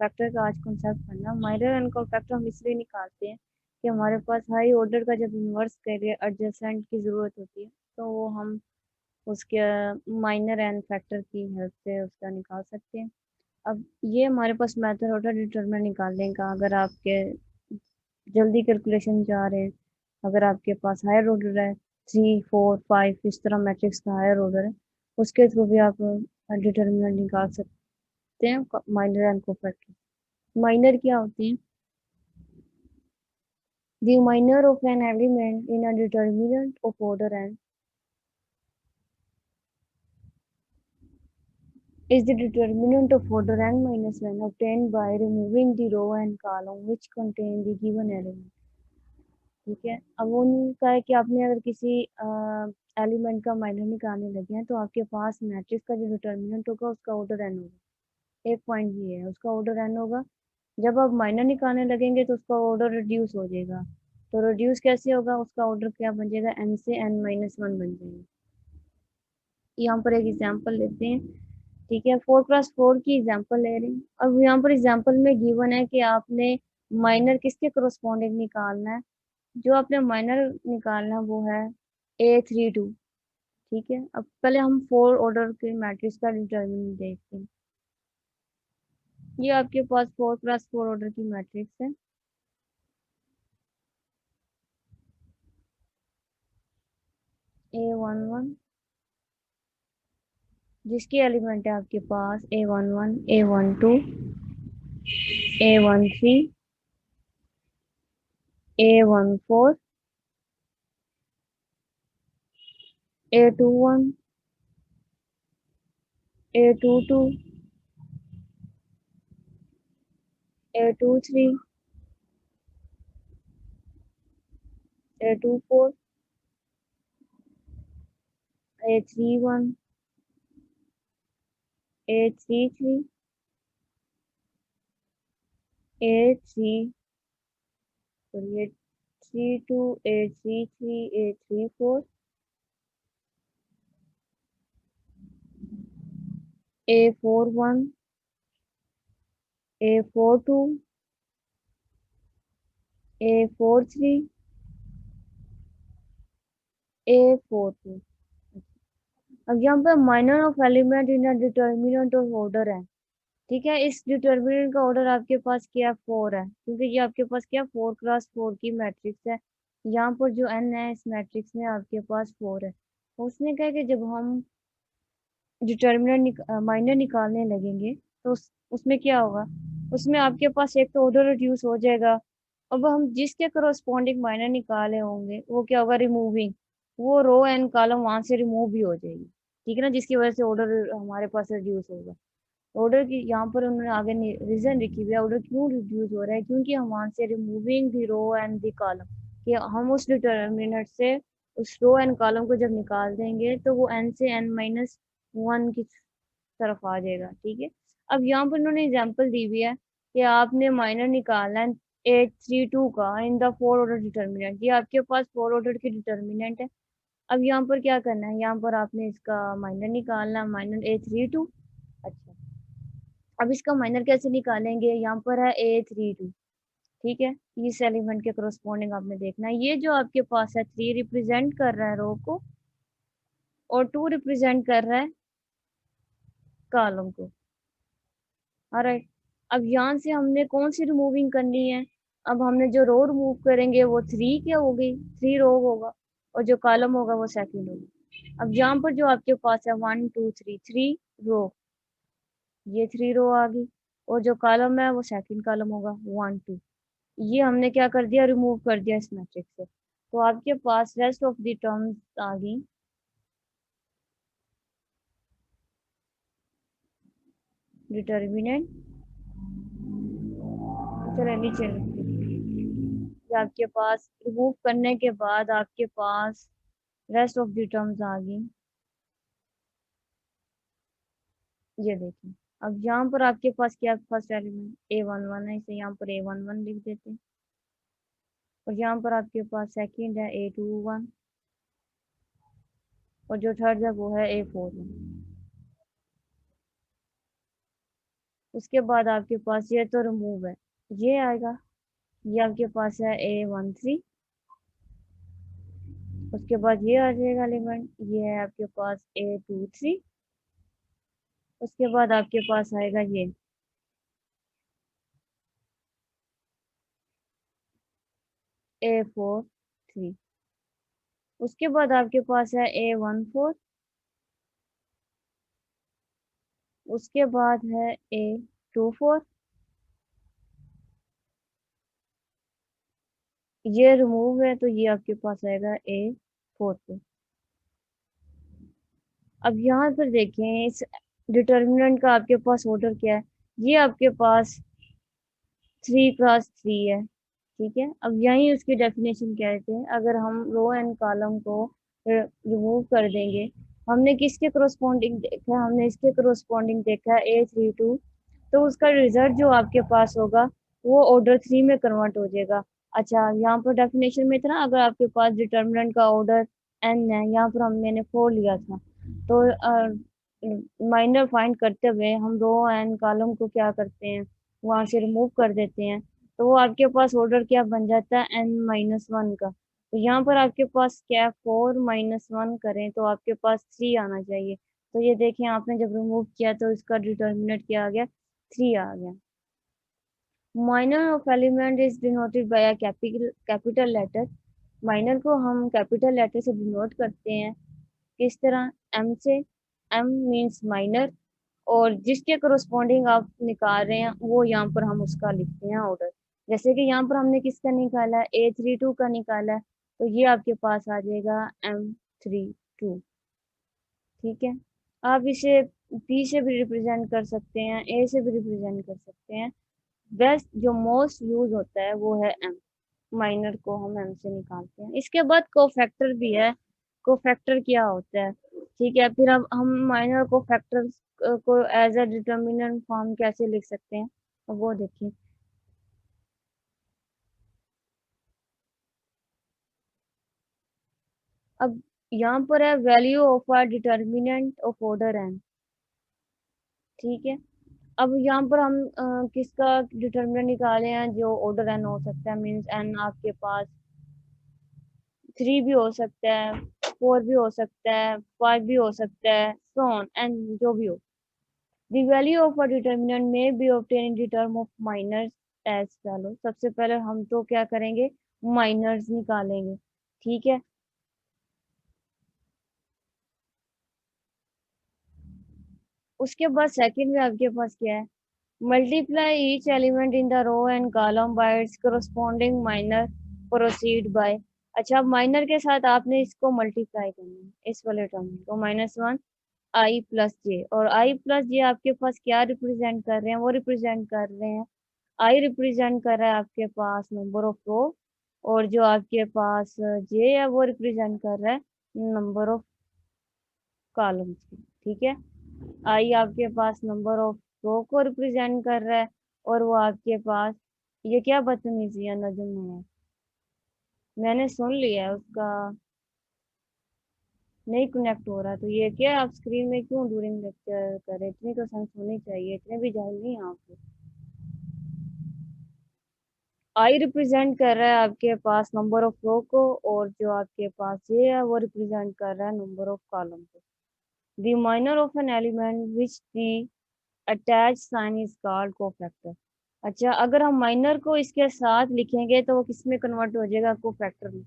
Factor का आज concept पढ़ना। माइनर एन का फैक्टर हम इसलिए निकालते हैं कि हमारे पास हाई ऑर्डर का जब इन्वर्स करिए एडजेसेंट की ज़रूरत होती है, तो वो हम उसके माइनर एन फैक्टर की हेल्प से उसका निकाल सकते हैं। अब ये हमारे पास मेथड होता है डिटरमिनेंट निकालने का। अगर आपके जल्दी कैलकुलेशन जा रहे हैं, अगर आपके पास हायर ऑर्डर है 3 4 5 इस तरह मैट्रिक्स का हायर ऑर्डर है, उसके थ्रू भी आप डिटरमिनेंट निकाल सकते हैं माइनर एंड कोफैक्टर। माइनर क्या होते हैं? The minor of an element in a determinant of order n is the determinant of order n minus 1 obtained by removing the row and column which contain the given element। ठीक है, अब उनका है कि आपने अगर किसी एलिमेंट का माइनर निकालने लगे हैं, तो आपके पास मैट्रिक्स का जो डिटर्मिनेंट होगा उसका ऑर्डर एन होगा। एक पॉइंट ये है, उसका ऑर्डर एन होगा। जब आप माइनर निकालने लगेंगे तो उसका ऑर्डर रिड्यूस हो जाएगा। तो रिड्यूस कैसे होगा? उसका ऑर्डर क्या बन जाएगा? एन से एन माइनस वन बन जाएगा। यहाँ पर एक एग्जांपल लेते हैं। ठीक है, 4x4 की एग्जांपल ले रहे हैं। अब यहाँ पर एग्जांपल में गिवन है कि आपने माइनर किसके करस्पॉन्डिंग निकालना है। जो आपने माइनर निकालना है वो है A32। ठीक है, अब पहले हम 4 ऑर्डर के मैट्रिक्स का डिटर्मिनेंट देखते हैं। ये आपके पास 4x4 ऑर्डर की मैट्रिक्स है। A11 जिसके एलिमेंट है आपके पास A11 A12 A13 A14 A21 A22 A23 A24 A31 A33 A3 sorry A32 A33 A34 A41 A42 A43 A42। अब यहाँ पे minor of element in a determinant of order है। ठीक है, इस डिटर्मिनेंट का ऑर्डर आपके पास क्या है? 4 है, क्योंकि ये आपके पास क्या 4x4 की मैट्रिक्स है। यहाँ पर जो n है इस मैट्रिक्स में आपके पास 4 है। उसने कहा कि जब हम डिटर्मिनेंट माइनर निकालने लगेंगे तो उसमें क्या होगा? उसमें आपके पास एक तो ऑर्डर रिड्यूस हो जाएगा। अब हम जिसके करस्पॉन्डिंग माइनर निकाले होंगे वो क्या होगा? रिमूविंग। वो रो एंड कॉलम वहां से रिमूव भी हो जाएगी। ठीक है ना, जिसकी वजह से ऑर्डर हमारे पास रिड्यूस होगा। ऑर्डर की यहाँ पर उन्होंने आगे रीजन लिखी हुई है ऑर्डर क्यों रिड्यूस हो रहा है, क्योंकि हम वहां से removing the row and the column, कि हम उस डिटर्मिनेंट से उस रो एंड कॉलम को जब निकाल देंगे तो वो एन से एन माइनस वन की तरफ आ जाएगा। ठीक है, अब यहाँ पर उन्होंने एग्जांपल दी हुई है कि आपने माइनर निकालना है 832 का इन द 4 ऑर्डर डिटर्मिनेंट। ये आपके पास 4 ऑर्डर की डिटर्मिनेंट है। अब यहाँ पर क्या करना है? यहाँ पर आपने इसका माइनर निकालना है, माइनर A32। अच्छा, अब इसका माइनर कैसे निकालेंगे? यहाँ पर है A32। ठीक है, इस एलिमेंट के करस्पॉन्डिंग आपने देखना है। ये जो आपके पास है 3 रिप्रेजेंट कर रहा है रो को और 2 रिप्रेजेंट कर रहा है कॉलम को। ऑलराइट, अब यहाँ से हमने कौन सी रिमूविंग करनी है? अब हमने जो रो रिमूव करेंगे वो 3 क्या हो गई? 3 रो होगा, और जो कॉलम होगा वो सेकंड होगा। अब यहाँ पर जो आपके पास है 1 2 3 3 रो, ये 3 रो आ गई, और जो कॉलम है वो सेकंड कॉलम होगा 1 2। ये हमने क्या कर दिया? रिमूव कर दिया इस मैट्रिक्स से। तो आपके पास रेस्ट ऑफ द टर्म्स आ गई। डिटर्मिनेंट, चलो नीचे लिखते हैं। ये आपके पास रिमूव करने के बाद आपके पास रेस्ट ऑफ द टर्म्स आ गई। ये देखिए, अब यहाँ पर आपके पास क्या फर्स्ट एलिमेंट A11 है, इसे यहाँ पर A11 लिख देते हैं। और यहाँ पर आपके पास सेकंड है A21, और जो थर्ड है वो है A41। उसके बाद आपके पास ये तो रिमूव है, ये आएगा, ये आपके पास है A13। उसके बाद ये आ जाएगा एलिमेंट, ये है आपके पास A23। उसके बाद आपके पास आएगा ये A43। उसके बाद आपके पास है A14। उसके बाद है A24। ये रिमूव है तो ये आपके पास आएगा A44। अब यहाँ पर देखें इस डिटर्मिनेंट का आपके पास ऑर्डर क्या है, ये आपके पास 3 × 3 है, ठीक है। अब यही उसकी डेफिनेशन कहते हैं, अगर हम रो एंड कॉलम को रिमूव कर देंगे, हमने किसके करस्पॉन्डिंग देखा है, हमने इसके करस्पॉन्डिंग देखा है A32, तो उसका रिजल्ट जो आपके पास होगा वो ऑर्डर 3 में कन्वर्ट हो जाएगा। अच्छा, यहाँ पर डेफिनेशन में था ना, अगर आपके पास डिटर्मिनेंट का ऑर्डर n है, यहाँ पर मैंने 4 लिया था, तो माइनर फाइंड करते हुए हम रो एंड कॉलम को क्या करते हैं, वहां से रिमूव कर देते हैं, तो वो आपके पास ऑर्डर क्या बन जाता है n-1 का। तो यहाँ पर आपके पास क्या 4 - 1 करें तो आपके पास 3 आना चाहिए। तो ये देखें, आपने जब रिमूव किया तो इसका डिटर्मिनेंट क्या आ गया, 3 आ गया। Minor of element is denoted by a capital letter. Minor को हम कैपिटल लेटर से डिनोट करते हैं, किस तरह, m से। m मीन्स माइनर, और जिसके करस्पॉन्डिंग आप निकाल रहे हैं वो यहाँ पर हम उसका लिखते हैं ऑर्डर। जैसे कि यहाँ पर हमने किसका निकाला है, A32 का निकाला है, तो ये आपके पास आ जाएगा M32, ठीक है। आप इसे P से भी रिप्रेजेंट कर सकते हैं, A से भी रिप्रेजेंट कर सकते हैं। बेस्ट जो मोस्ट यूज होता है वो है M। माइनर को हम M से निकालते हैं। इसके बाद कोफैक्टर भी है। कोफैक्टर क्या होता है, ठीक है। फिर अब हम माइनर कोफैक्टर को एज अ डिटर्मिनेंट फॉर्म कैसे लिख सकते हैं, अब वो देखिए। अब यहाँ पर है value of a determinant of order n, ठीक है। अब यहाँ पर हम किसका डिटर्मिनेंट निकाले हैं, जो ऑर्डर n हो सकता है, मीन्स n आपके पास 3 भी हो सकता है, 4 भी हो सकता है, 5 भी हो सकता है, so on and जो भी हो। The value of a determinant may be obtained in the term of minors as follow। सबसे पहले हम तो क्या करेंगे, माइनर्स निकालेंगे, ठीक है। उसके बाद सेकंड में आपके पास क्या है, multiply each element in the row and column by its corresponding minor, proceed by. अच्छा, अब माइनर के साथ आपने इसको मल्टीप्लाई करना है, इस वाले टर्म को, -1 I+J, और I+J आपके पास क्या रिप्रेजेंट कर रहे हैं, वो रिप्रेजेंट कर रहे हैं, I रिप्रेजेंट कर रहा है आपके पास नंबर ऑफ रो, और जो आपके पास J है वो रिप्रेजेंट कर रहा है नंबर ऑफ कॉलम्स, ठीक है। I आपके पास नंबर ऑफ रो को रिप्रेजेंट कर रहा है, और वो आपके पास, ये क्या बदतमीजी है नजम है, मैंने सुन लिया है उसका, नहीं कनेक्ट हो रहा, तो ये क्या आप स्क्रीन में क्यों ड्यूरिंग लेक्चर कर रहे, इतनी तो सेंस होनी चाहिए, इतने भी जाहिल नहीं हैं आप। आई रिप्रेजेंट कर रहा है आपके पास नंबर ऑफ रो को, और जो आपके पास ये है वो रिप्रेजेंट कर रहा है नंबर ऑफ कॉलम को। The minor of an element which the attach sign is called cofactor. अच्छा, अगर हम माइनर को इसके साथ लिखेंगे तो वो किस में कन्वर्ट हो जाएगा, कोफैक्टर में।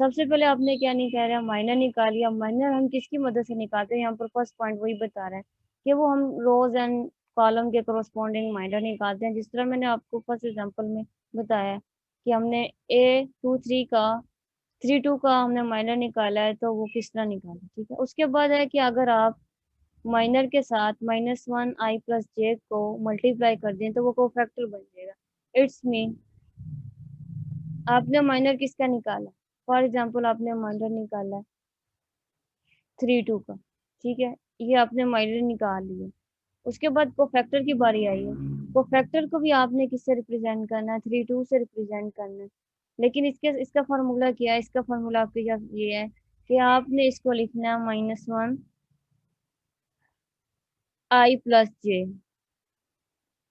सबसे पहले आपने क्या निकाला, माइनर निकालिए। माइनर हम किसकी मदद से निकालते हैं, यहाँ पर फर्स्ट पॉइंट वही बता रहा है कि वो हम रोज एंड कॉलम के करस्पॉन्डिंग माइनर निकालते हैं, जिस तरह मैंने आपको फर्स्ट एग्जांपल में बताया कि हमने A23 का 32 का हमने माइनर निकाला है, तो वो किस तरह निकाला, ठीक है। उसके बाद है कि अगर आप माइनर के साथ -1 I+J को मल्टीप्लाई कर दें तो वो कोफैक्टर बन जाएगा। इट्स मीन आपने माइनर किसका निकाला, फॉर एग्जांपल आपने माइनर निकाला है 32 का, ठीक है, ये आपने माइनर निकाल लिया। उसके बाद कोफैक्टर की बारी आई है। कोफैक्टर को भी आपने किससे रिप्रेजेंट करना है, 32 से रिप्रेजेंट करना है। लेकिन इसका फॉर्मूला क्या है, इसका फॉर्मूला आपके पास ये है कि आपने इसको लिखना है -1 I+J,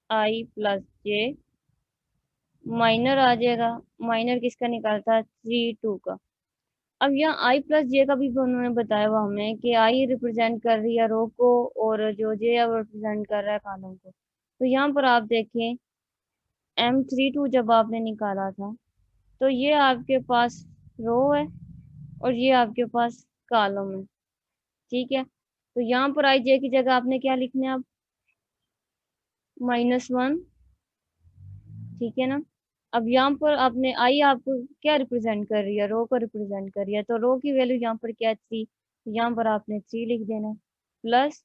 आई प्लस जे, माइनर आ जाएगा। माइनर किसका निकाला था? 3 2 का। अब यहाँ आई प्लस जे का भी उन्होंने बताया हुआ हमें कि आई रिप्रेजेंट कर रही है रो को और जो जे है वो रिप्रेजेंट कर रहा है कॉलम को। तो यहाँ पर आप देखें M32 जब आपने निकाला था तो ये आपके पास रो है और ये आपके पास कॉलम है। ठीक है, तो यहाँ पर आई जे की जगह आपने क्या लिखना है अब? -1। ठीक है ना। अब यहाँ पर आपने आई आपको क्या रिप्रेजेंट कर रही है? रो को रिप्रेजेंट कर रही है, तो रो की वैल्यू यहाँ पर क्या है? 3। यहाँ पर आपने 3 लिख देना है प्लस,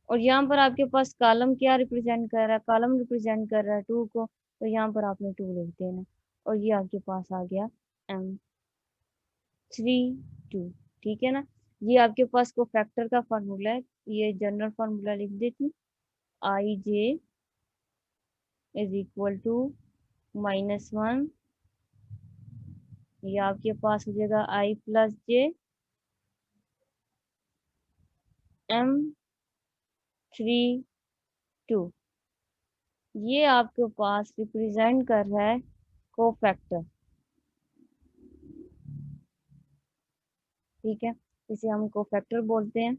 और यहाँ पर आपके पास कॉलम क्या रिप्रेजेंट कर रहा है? कॉलम रिप्रेजेंट कर रहा है 2 को, तो यहाँ पर आपने 2 लिख देना। और ये आपके पास आ गया M32। ठीक है ना। ये आपके पास को फैक्टर का फार्मूला है, ये जनरल फार्मूला लिख देती हूँ। आई जे इज इक्वल टू -1, ये आपके पास हो जाएगा आई प्लस जे M32। ये आपके पास रिप्रेजेंट कर रहा है कोफैक्टर। ठीक है, इसे हम कोफैक्टर बोलते हैं।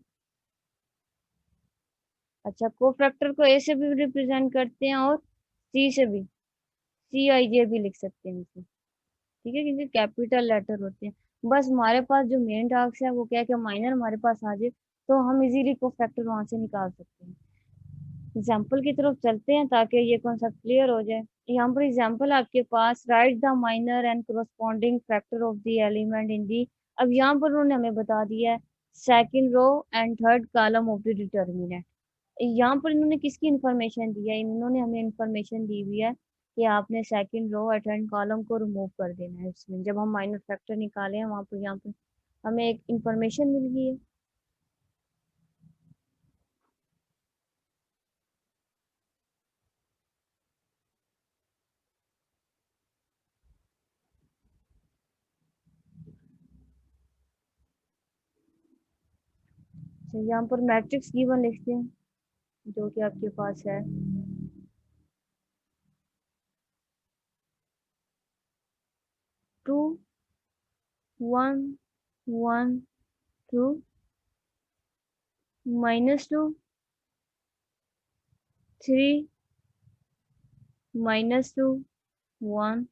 अच्छा, कोफैक्टर को ए से भी रिप्रेजेंट करते हैं और सी से भी, CIJ भी लिख सकते हैं इसे। ठीक है, क्योंकि कैपिटल लेटर होते हैं। बस हमारे पास जो मेन टास्क है वो क्या है कि माइनर हमारे पास आ जाए तो हम इजीली कोफैक्टर वहां से निकाल सकते हैं। एग्जाम्पल की तरफ चलते हैं ताकि ये कॉन्सेप्ट क्लियर हो जाए। यहाँ पर एग्जाम्पल आपके पास, write the minor and corresponding factor of the element इन दी। अब यहाँ पर उन्होंने हमें बता दिया है second row and third column of the determinant. यहाँ पर इन्होंने किसकी इंफॉर्मेशन दी है? इन्होंने हमें इंफॉर्मेशन दी हुई है कि आपने सेकंड रो और थर्ड कॉलम को रिमूव कर देना है। इसमें जब हम माइनर फैक्टर निकाले हैं वहां पर यहाँ पर हमें एक इंफॉर्मेशन मिल गई है। तो यहाँ पर मैट्रिक्स गिवन लिखते हैं जो कि आपके पास है 2 1 1 2 -2 3 -2 1।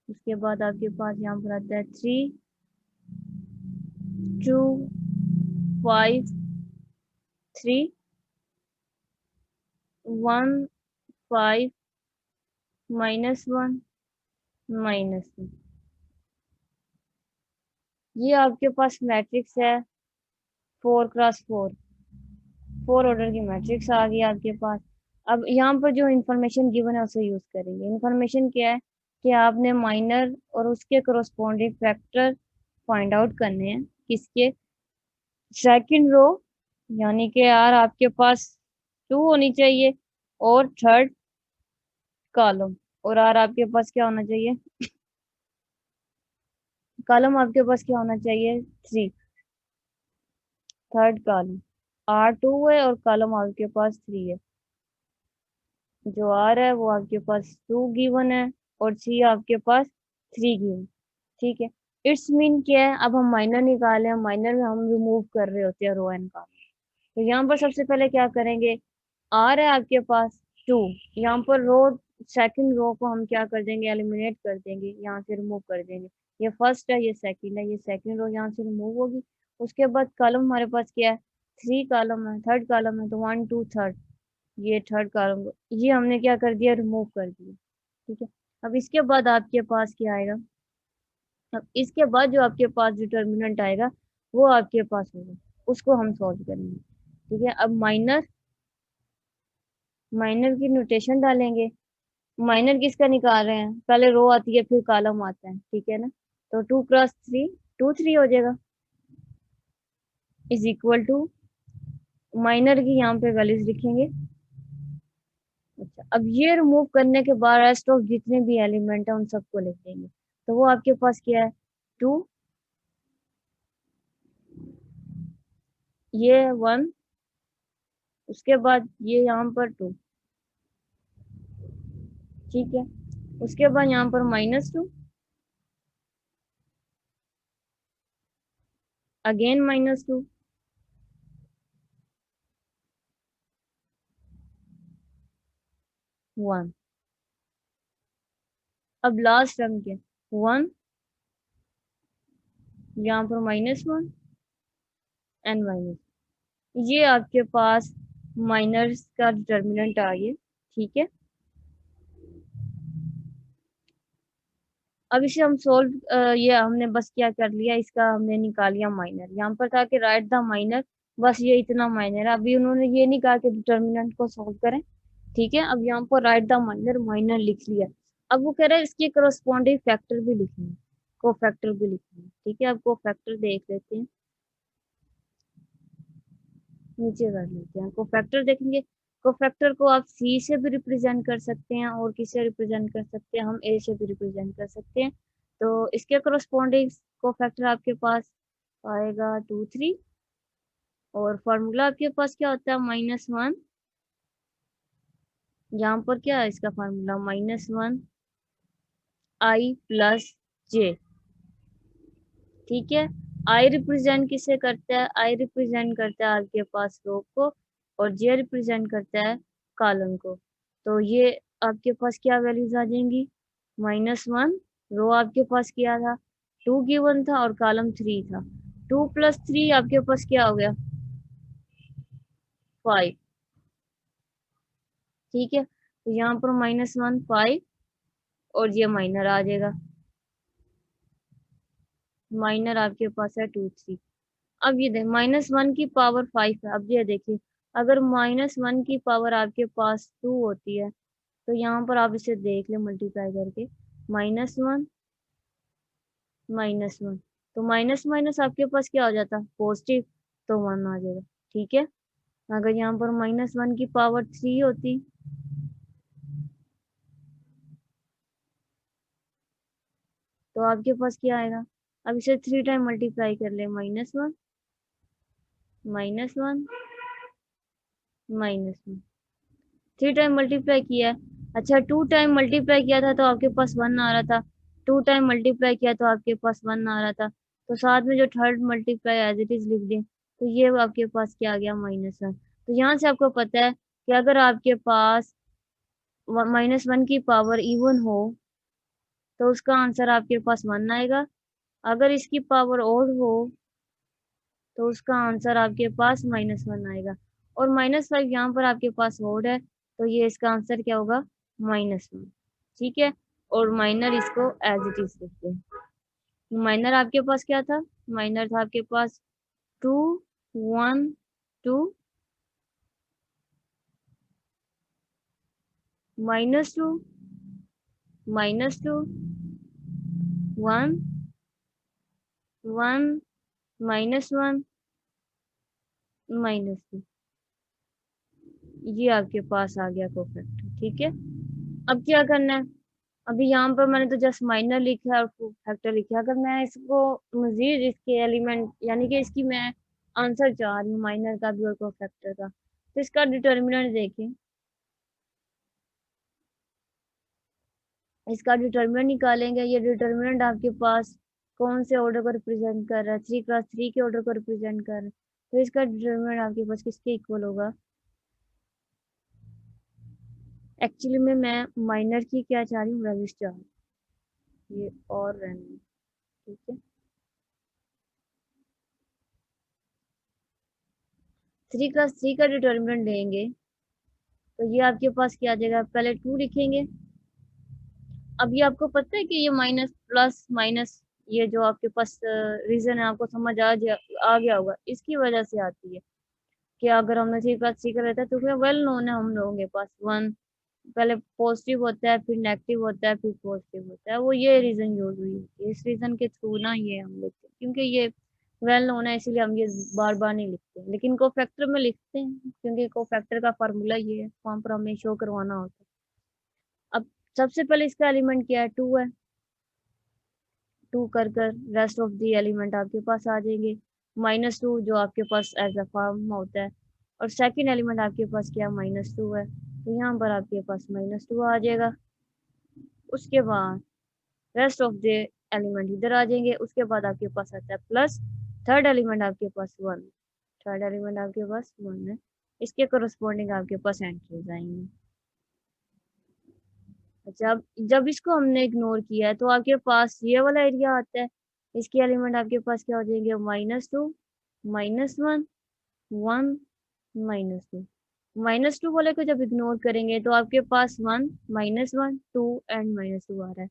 उसके बाद आपके पास यहाँ पर आता है 3 2 5 3 1 5 -1 -1। ये आपके पास मैट्रिक्स है 4x4, 4 ऑर्डर की मैट्रिक्स आ गई आपके पास। अब यहाँ पर जो इंफॉर्मेशन गिवन है उसे यूज करेंगे। इंफॉर्मेशन क्या है कि आपने माइनर और उसके करस्पॉन्डिंग फैक्टर फाइंड आउट करने हैं। किसके? सेकंड रो, यानी कि यार आपके पास 2 होनी चाहिए, और थर्ड कॉलम, और आर आपके पास क्या होना चाहिए? कॉलम आपके पास क्या होना चाहिए? 3। थर्ड कॉलम R2 है और कॉलम आपके पास 3 है। जो आर है वो आपके पास 2 गिवन है और सी आपके पास 3 गिवन। ठीक है, इट्स मीन क्या है? अब हम माइनर निकाले हैं, माइनर में हम रिमूव कर रहे होते हैं रो एंड कॉलम। तो यहाँ पर सबसे पहले क्या करेंगे? आर है आपके पास 2, यहाँ पर रो, सेकंड रो को हम क्या कर देंगे? एलिमिनेट कर देंगे, यहाँ से रिमूव कर देंगे। ये फर्स्ट है, ये सेकंड है, ये सेकंड रो यहाँ से रिमूव होगी। उसके बाद कॉलम हमारे पास क्या है? 3 कॉलम है, थर्ड कॉलम है, तो 1 2 थर्ड, ये थर्ड कॉलम ये हमने क्या कर दिया? रिमूव कर दिया। ठीक है, अब इसके बाद आपके पास क्या आएगा? अब इसके बाद जो आपके पास डिटर्मिनेंट आएगा वो आपके पास होगा, उसको हम सॉल्व करेंगे। ठीक है, अब माइनर, माइनर की नोटेशन डालेंगे। माइनर किसका निकाल रहे हैं? पहले रो आती है फिर कॉलम आता है। ठीक है ना, तो 2x3 2 3 हो जाएगा, इज इक्वल टू माइनर की यहाँ पे वैल्यूज लिखेंगे। अच्छा, अब ये रिमूव करने के बाद रेस्ट ऑफ जितने भी एलिमेंट है उन सबको लिख देंगे। तो वो आपके पास क्या है? 2, ये 1, उसके बाद ये यहाँ पर 2, ठीक है। उसके बाद यहाँ पर -2, अगेन -2, वन। अब लास्ट टर्म क्या, 1, यहाँ पर -1 एंड माइनस, ये आपके पास माइनर्स का डिटर्मिनेंट आ गया। ठीक है। अब इसे हम सोल्व, ये हमने बस क्या कर लिया, इसका हमने निकाल लिया माइनर। यहाँ पर था कि राइट द माइनर, बस ये इतना माइनर है। अभी उन्होंने ये नहीं कहा कि डिटर्मिनेंट को सोल्व करें। ठीक है। अब यहाँ पर राइट द माइनर, माइनर लिख लिया। अब वो कह रहे हैं इसके करस्पॉन्डिंग फैक्टर भी लिखना है, को फैक्टर भी लिखना है। ठीक है। अब को फैक्टर देख लेते हैं, नीचे कर लेते हैं। कोफैक्टर देखेंगे, कोफैक्टर को आप सी से भी रिप्रेजेंट कर सकते हैं और किससे रिप्रेजेंट कर सकते हैं, हम ए से भी रिप्रेजेंट कर सकते हैं। तो इसके करस्पॉन्डिंग कोफैक्टर आपके पास आएगा 2, 3, और फार्मूला आपके पास क्या होता है, -1। यहाँ पर क्या है इसका फार्मूला, -1 I+J। ठीक है। आई रिप्रेजेंट किसे करता है, आई रिप्रेजेंट करता है आपके पास रो को, और जे रिप्रेजेंट करता है कॉलम को। तो ये आपके पास क्या वैल्यूज आ जाएंगी, -1, रो आपके पास क्या था, 2 गिवन था, और कॉलम 3 था। 2 + 3 आपके पास क्या हो गया, 5। ठीक है। तो यहाँ पर -1 5, और ये माइनर आ जाएगा, माइनर आपके पास है 2, 3। अब ये देख, -1 की पावर 5 है। अब ये देखिए, अगर -1 की पावर आपके पास 2 होती है, तो यहाँ पर आप इसे देख ले मल्टीप्लाई करके, -1, -1, तो माइनस माइनस आपके पास क्या हो जाता, पॉजिटिव, तो 1 आ जाएगा। ठीक है। अगर यहाँ पर -1 की पावर 3 होती, तो आपके पास क्या आएगा, अब इसे 3 टाइम मल्टीप्लाई कर ले, -1, -1, -1, 3 टाइम मल्टीप्लाई किया है। अच्छा, 2 टाइम मल्टीप्लाई किया था तो आपके पास 1 आ रहा था, 2 टाइम मल्टीप्लाई किया तो आपके पास 1 आ रहा था, तो साथ में जो third multiply as it is लिख दें, तो ये आपके पास क्या आ गया, -1। तो यहाँ से आपको पता है कि अगर आपके पास -1 की पावर इवन हो, तो उसका आंसर आपके पास 1 आएगा। अगर इसकी पावर ओड हो, तो उसका आंसर आपके पास -1 आएगा। और -5 यहाँ पर आपके पास ओड है, तो ये इसका आंसर क्या होगा, -1। ठीक है। और माइनर इसको एज इट इज लिखते हैं। माइनर आपके पास क्या था, माइनर था आपके पास 2, 1, 2, -2, -2, 1, 1, -1, -2, ये आपके पास आ गया परफेक्ट। ठीक है। अब क्या करना है, अभी यहाँ पर मैंने तो जस्ट माइनर लिखा है और फैक्टर लिखा है। अगर मैं इसको मजीद इसके एलिमेंट, यानी कि इसकी मैं आंसर चाह रही हूँ माइनर का भी और को फैक्टर का, तो इसका डिटर्मिनेंट देखें, इसका डिटर्मिनेंट निकालेंगे। ये डिटर्मिनेंट आपके पास कौन से ऑर्डर को रिप्रेजेंट कर रहा है, 3 × 3 के ऑर्डर को रिप्रेजेंट कर रहा है। तो इसका डिटर्मिनेंट आपके पास किसके इक्वल होगा, एक्चुअली में मैं माइनर की क्या चाह रही हूँ, वैल्यूज चाह रही हूँ, ये और रहने। ठीक है। 3 × 3 का डिटर्मिनेंट लेंगे, तो ये आपके पास क्या आ जाएगा, पहले 2 लिखेंगे। अब ये आपको पता है कि ये माइनस प्लस माइनस, ये जो आपके पास रीजन है, आपको समझ आ गया होगा, इसकी वजह से आती है कि अगर हमने 3 × 3 का रहता है, तो क्या वेल नोन है हम लोगों के पास, 1 पहले पॉजिटिव होता है, फिर नेगेटिव होता है, फिर पॉजिटिव होता है, वो ये रीजन यूज हुई होती है। इस रीजन के थ्रू ना ये हम लिखते हैं, क्योंकि ये वेल नोन है, इसीलिए हम ये बार बार नहीं लिखते हैं, लेकिन कोफैक्टर में लिखते हैं, क्योंकि कोफैक्टर का फार्मूला ये है, वहां पर हमें शो करवाना होता है। अब सबसे पहले इसका एलिमेंट क्या है, 2 है, 2 कर कर रेस्ट ऑफ दी एलिमेंट आपके पास आ जाएंगे, -2 जो आपके पास एज अ फॉर्म होता है, और सेकंड एलिमेंट आपके पास क्या -2 है, तो यहाँ पर आपके पास -2 आ जाएगा। उसके बाद रेस्ट ऑफ द एलिमेंट इधर आ जाएंगे, उसके बाद आपके पास आता है प्लस थर्ड एलिमेंट आपके पास 1, थर्ड एलिमेंट आपके पास 1 है, इसके करस्पॉन्डिंग आपके पास एंट्रीज आएंगी। अच्छा, अब जब इसको हमने इग्नोर किया है तो आपके पास ये वाला एरिया आता है, इसके एलिमेंट आपके पास क्या हो जाएंगे, -2, -1, 1, -2। -2 वाले को जब इग्नोर करेंगे तो आपके पास 1, -1, 2 एंड -2 आ रहा है,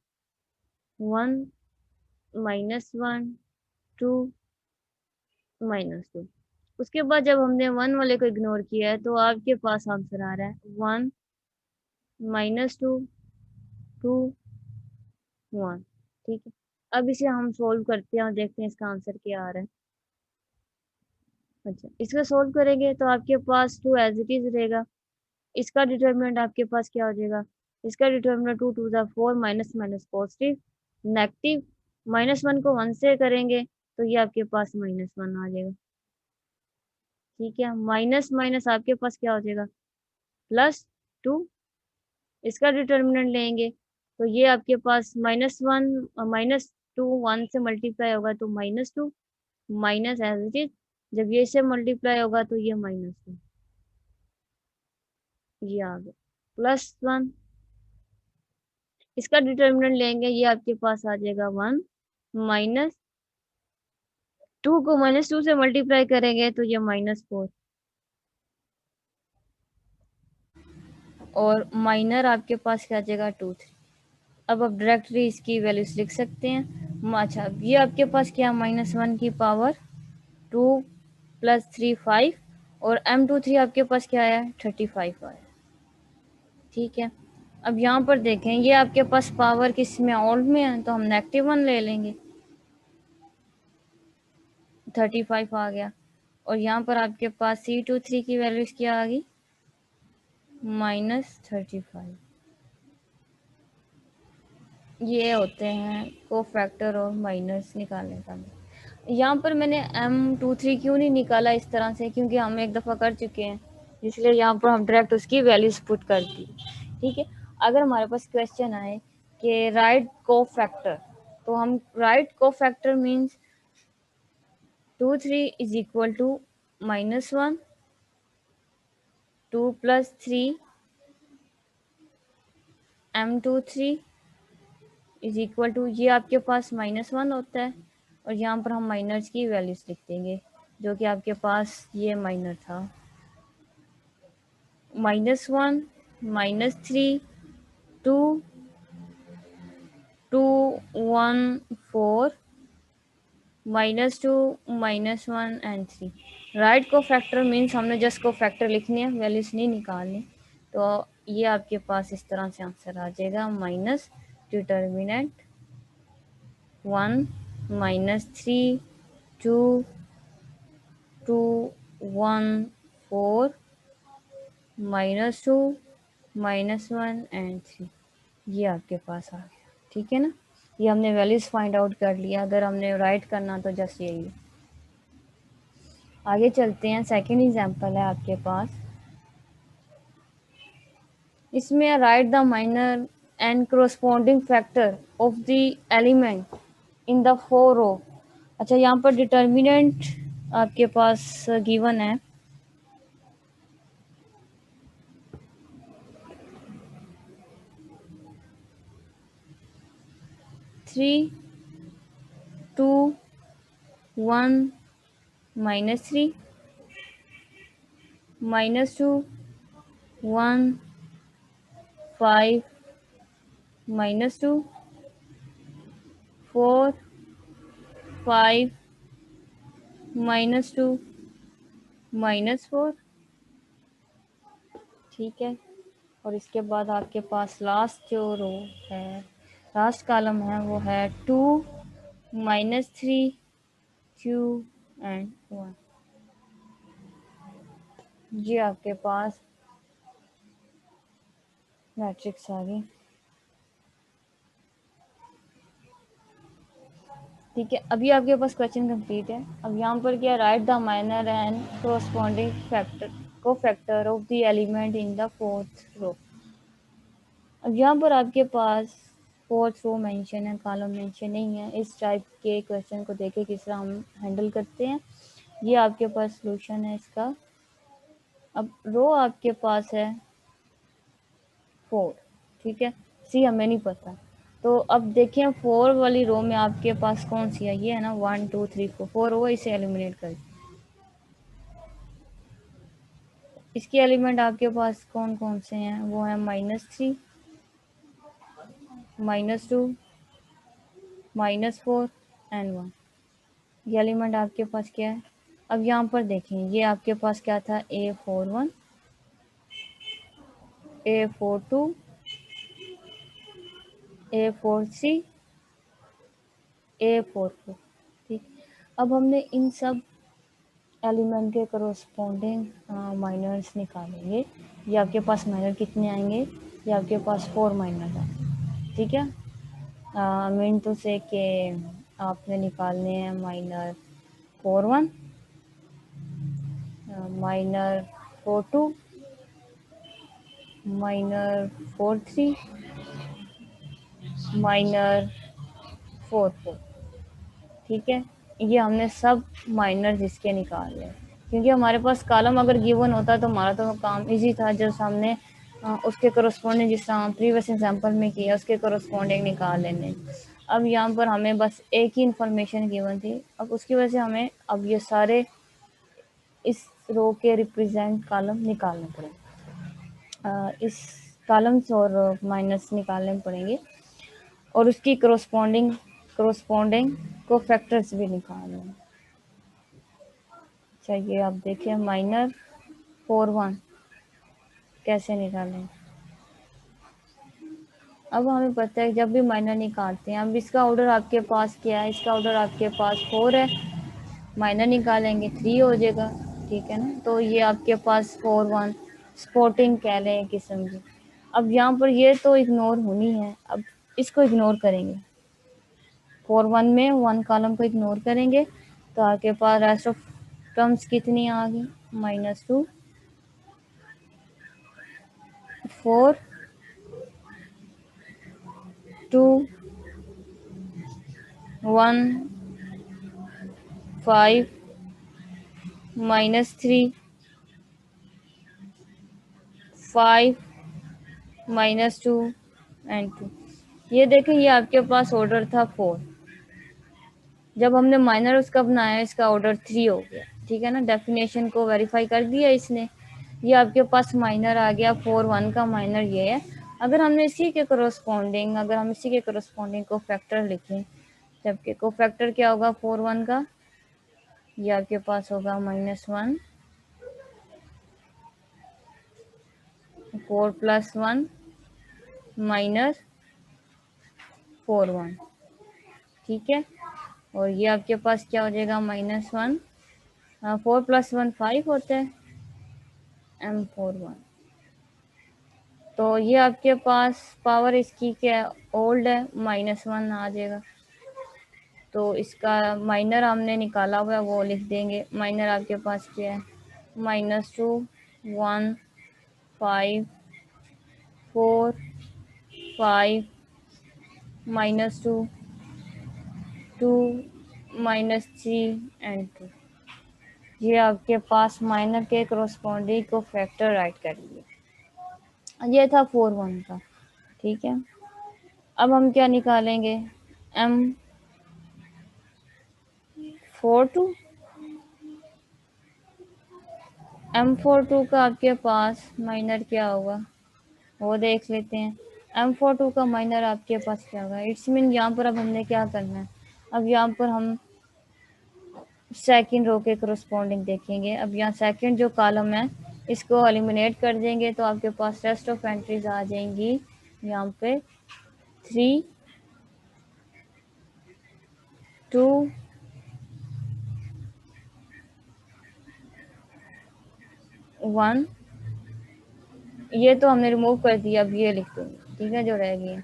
1, -1, 2, -2। उसके बाद जब हमने 1 वाले को इग्नोर किया है तो आपके पास आंसर आ रहा है 1, -2, 2, 1। ठीक है, अब इसे हम सोल्व करते हैं और देखते हैं इसका आंसर क्या आ रहा है। अच्छा, इसको सोल्व करेंगे तो आपके पास 2 एज इट इज रहेगा, इसका डिटर्मिनेंट आपके पास क्या हो जाएगा, इसका डिटर्मिनेंट 2 2 ज़ा 4, माइनस माइनस पॉजिटिव, नेगेटिव, -1 को 1 से करेंगे तो ये आपके पास -1 आ जाएगा। ठीक है, माइनस माइनस आपके पास क्या हो जाएगा, +2, इसका डिटर्मिनेंट लेंगे तो ये आपके पास -1, -2 1 से मल्टीप्लाई होगा तो -2, माइनस एज इट इज, जब ये से मल्टीप्लाई होगा तो ये -2, ये आ गया +1, इसका डिटर्मिनेंट लेंगे ये आपके पास आ जाएगा 1, -2 को -2 से मल्टीप्लाई करेंगे तो ये -4, और माइनर आपके पास क्या आ जाएगा 2 3। अब आप डायरेक्टली इसकी वैल्यूज लिख सकते हैं। अच्छा, ये आपके पास क्या, -1 की पावर 2 + 3 5, और m23 आपके पास क्या आया, 35 आया। ठीक है, अब यहाँ पर देखें ये आपके पास पावर किस में, ऑल में है, तो हम -1 ले लेंगे, 35 आ गया। और यहाँ पर आपके पास C23 की वैल्यूज क्या आ गई, -35। ये होते हैं कोफैक्टर और माइनस निकालने का। यहाँ पर मैंने M23 क्यों नहीं निकाला इस तरह से, क्योंकि हम एक दफ़ा कर चुके हैं, इसलिए यहाँ पर हम डायरेक्ट उसकी वैल्यूज पुट कर दी। ठीक है, अगर हमारे पास क्वेश्चन आए कि राइट कोफैक्टर, तो हम write cofactor means 2 3 is equal to -1, 2 + 3 M23 is equal to, ये आपके पास -1 होता है, और यहाँ पर हम माइनर्स की वैल्यूज लिख देंगे, जो कि आपके पास ये माइनर था, -1, -3, 2, 2, 1, 4, -2, -1 एंड 3। राइट को फैक्टर मीन्स हमने जस्ट को फैक्टर लिखनी है, वैल्यूज नहीं निकालनी। तो ये आपके पास इस तरह से आंसर आ जाएगा, माइनस डिटर्मिनेंट 1, -3, 2, 2, 1, 4, -2, -1 एंड 3। ये आपके पास आ गया। ठीक है ना, ये हमने वैल्यूज फाइंड आउट कर लिया। अगर हमने राइट करना तो जस्ट यही। आगे चलते हैं, सेकेंड एग्जांपल है आपके पास, इसमें right the minor and corresponding factor of the element in the 4 रो। अच्छा, यहाँ पर डिटर्मिनेंट आपके पास गिवन है, थ्री, 2, 1, -3, -2, 1, 5, -2, 4, 5, -2, -4। ठीक है, और इसके बाद आपके पास लास्ट जो रो है, लास्ट कॉलम है, वो है 2, -3, 2 एंड 1। ये आपके पास मैट्रिक्स आ गई। ठीक है, अभी आपके पास क्वेश्चन कंप्लीट है। अब यहाँ पर क्या, right the minor and corresponding factor cofactor of the element in the 4th रो। अब यहाँ पर आपके पास फोर्थ रो मेंशन है, कॉलम मेंशन नहीं है। इस टाइप के क्वेश्चन को देखे किस तरह हम हैंडल करते हैं। ये आपके पास सॉल्यूशन है इसका। अब रो आपके पास है 4, ठीक है। सी हमें नहीं पता, तो अब देखिए 4 वाली रो में आपके पास कौन सी है, ये है ना 1 2 3 4 रो, इसे एलिमिनेट कर। इसके एलिमेंट आपके पास कौन कौन से हैं, वो है -3, -2, -4 एंड 1। ये एलिमेंट आपके पास क्या है। अब यहाँ पर देखें, ये आपके पास क्या था, A41, A42, A43, A44, ठीक। अब हमने इन सब एलिमेंट के करोस्पॉन्डिंग माइनर्स निकालेंगे। ये आपके पास माइनर कितने आएंगे, ये आपके पास 4 माइनर है, ठीक है। मीन टू से कि आपने निकालने हैं माइनर 41, माइनर 42, माइनर 43, माइनर 44, ठीक है। ये हमने सब माइनर जिसके निकाल लें, क्योंकि हमारे पास कॉलम अगर गिवन होता तो हमारा तो काम इजी था, जो सामने उसके करस्पॉन्डिंग जिस तरह प्रीवियस एग्जांपल में किया उसके करस्पॉन्डिंग निकाल लेने। अब यहाँ पर हमें बस एक ही इंफॉर्मेशन गिवन थी, अब उसकी वजह से हमें अब ये सारे इस रो के रिप्रेजेंट कॉलम निकालने पड़ेंगे, इस कॉलम्स और माइनस निकालने पड़ेंगे, और उसकी करस्पॉन्डिंग को फैक्टर्स भी निकालने हैं। चाहिए आप देखिए -41 कैसे निकालें। अब हमें पता है जब भी माइनर निकालते हैं, अब इसका ऑर्डर आपके पास क्या है, इसका ऑर्डर आपके पास 4 है, माइनर निकालेंगे 3 हो जाएगा, ठीक है ना। तो ये आपके पास 4 1 स्पोर्टिंग कह लें एक किस्म की। अब यहाँ पर ये तो इग्नोर होनी है, अब इसको इग्नोर करेंगे, 4 1 में 1 कॉलम को इग्नोर करेंगे, तो आपके पास रेस्ट ऑफ टर्म्स कितनी आ गई, -2, 4, 2, 1, 5, -3, 5, -2 एंड 2। ये देखें, ये आपके पास ऑर्डर था 4, जब हमने माइनर उसका बनाया इसका ऑर्डर 3 हो गया, ठीक है ना। डेफिनेशन को वेरीफाई कर दिया इसने, ये आपके पास माइनर आ गया 4 1 का माइनर ये है। अगर हमने इसी के करस्पॉन्डिंग, अगर हम इसी के करस्पॉन्डिंग को फैक्टर लिखें, जबकि को फैक्टर क्या होगा 4 1 का, ये आपके पास होगा -1, 4 + 1 -4 1, ठीक है। और ये आपके पास क्या हो जाएगा -1, 4 + 1 5 होता है, M41। तो ये आपके पास पावर इसकी क्या ओल्ड है, -1 आ जाएगा। तो इसका माइनर हमने निकाला हुआ है वो लिख देंगे। माइनर आपके पास क्या है, -2, 1, 5, 4, 5, -2, 2, -3 एंड 2। ये आपके पास माइनर के करस्पॉन्डिंग को फैक्टर राइट कर लिए। ये था 4 1 का, ठीक है। अब हम क्या निकालेंगे, M42, M42 का आपके पास माइनर क्या होगा वो देख लेते हैं। M42 का माइनर आपके पास क्या होगा, इट्स मीन यहाँ पर अब हमने क्या करना है, अब यहाँ पर हम सेकंड रो के करस्पॉन्डिंग देखेंगे। अब यहाँ सेकंड जो कॉलम है इसको एलिमिनेट कर देंगे, तो आपके पास रेस्ट ऑफ एंट्रीज आ जाएंगी यहाँ पे 3, 2, 1। ये तो हमने रिमूव कर दिया, अब ये लिख दूंगी, ठीक है, जो रह गई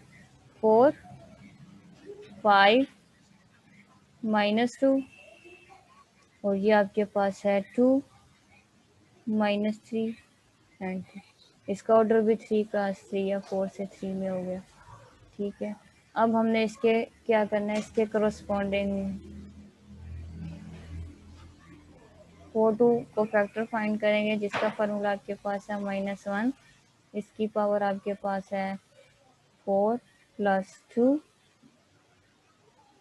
4, 5, -2, और ये आपके पास है 2, -3 एंड इसका ऑर्डर भी 3 का 3 या 4 से 3 में हो गया, ठीक है। अब हमने इसके क्या करना है, इसके करस्पॉन्डिंग 4 को फैक्टर फाइंड करेंगे, जिसका फार्मूला आपके पास है -1, इसकी पावर आपके पास है 4 + 2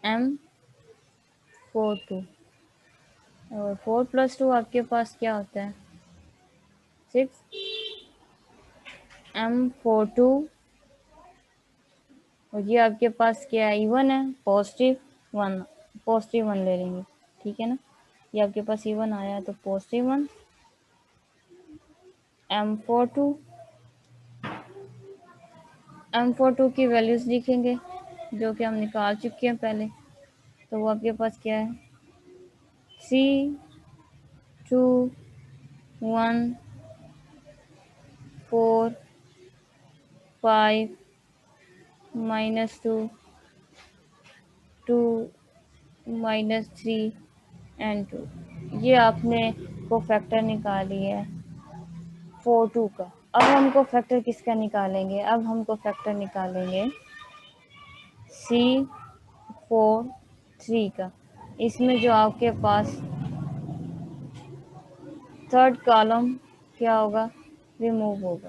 m42 और 4 + 2 आपके पास क्या होता है 6 m42 और ये आपके पास क्या है इवन है +1 ले लेंगे, ठीक है ना। ये आपके पास इवन आया तो +1 m42 की वैल्यूज लिखेंगे जो कि हम निकाल चुके हैं पहले। तो वो आपके पास क्या है 3 2 1 4 5 -2 2 -3 एंड 2। ये आपने को फैक्टर निकाली है 42 का। अब हमको फैक्टर किसका निकालेंगे, अब हमको फैक्टर निकालेंगे C43 का। इसमें जो आपके पास थर्ड कॉलम क्या होगा रिमूव होगा,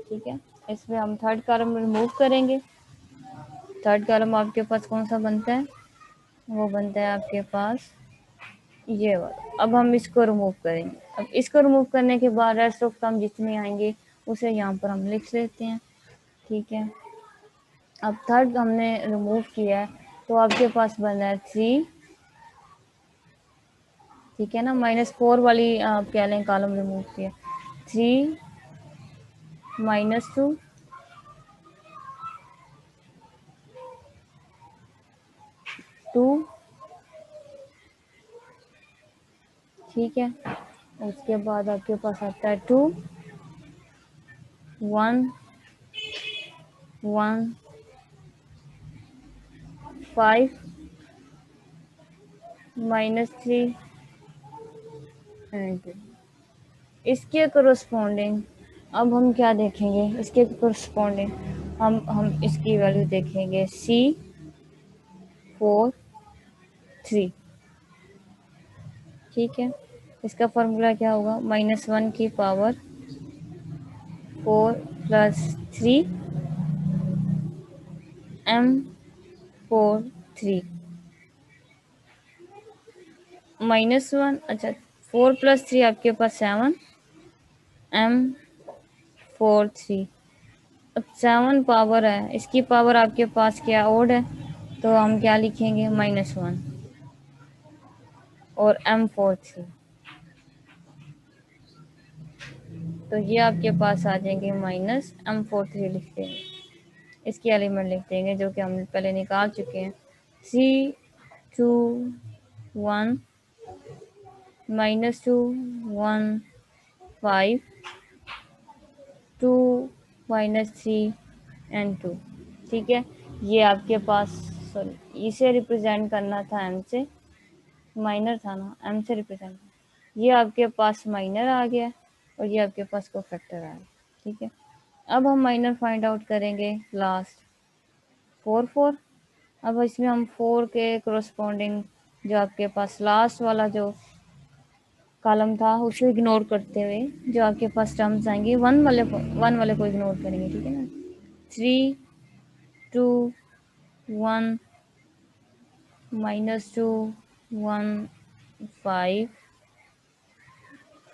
ठीक है। इसमें हम थर्ड कॉलम रिमूव करेंगे। थर्ड कॉलम आपके पास कौन सा बनता है, वो बनता है आपके पास ये वाला। अब हम इसको रिमूव करेंगे। अब इसको रिमूव करने के बाद रेस्ट ऑफ टर्म जितने आएंगे उसे यहाँ पर हम लिख लेते हैं, ठीक है। अब थर्ड हमने रिमूव किया है तो आपके पास बना है 3, ठीक है ना। -4 वाली आप कह लें कॉलम रिमूव किया 3 -2 2, ठीक है। उसके बाद आपके पास आता है 2 1 1 5 -3 एंड 2। इसके करस्पॉन्डिंग अब हम क्या देखेंगे, इसके करस्पॉन्डिंग हम इसकी वैल्यू देखेंगे C43, ठीक है। इसका फॉर्मूला क्या होगा -1 की पावर 4 + 3 m43 -1, अच्छा 4 + 3 आपके पास 7 m43। अब 7 पावर है, इसकी पावर आपके पास क्या ओड है तो हम क्या लिखेंगे -1 और m43। तो ये आपके पास आ जाएंगे -m43 लिख देंगे, इसकी एलिमेंट लिख देंगे जो कि हम पहले निकाल चुके हैं 3 2 1 -2 1 5 2 -3 एंड 2, ठीक है। ये आपके पास सॉरी इसे रिप्रेजेंट करना था m से, माइनर था ना m से रिप्रेजेंट, ये आपके पास माइनर आ गया और ये आपके पास को फैक्टर आ गया, ठीक है। अब हम माइनर फाइंड आउट करेंगे लास्ट 4 अब इसमें हम 4 के करस्पॉन्डिंग जो आपके पास लास्ट वाला जो कॉलम था उसे इग्नोर करते हुए जो आपके पास टर्म्स आएंगे 1 वाले को इग्नोर करेंगे, ठीक है ना। 3 2 1 -2 1 5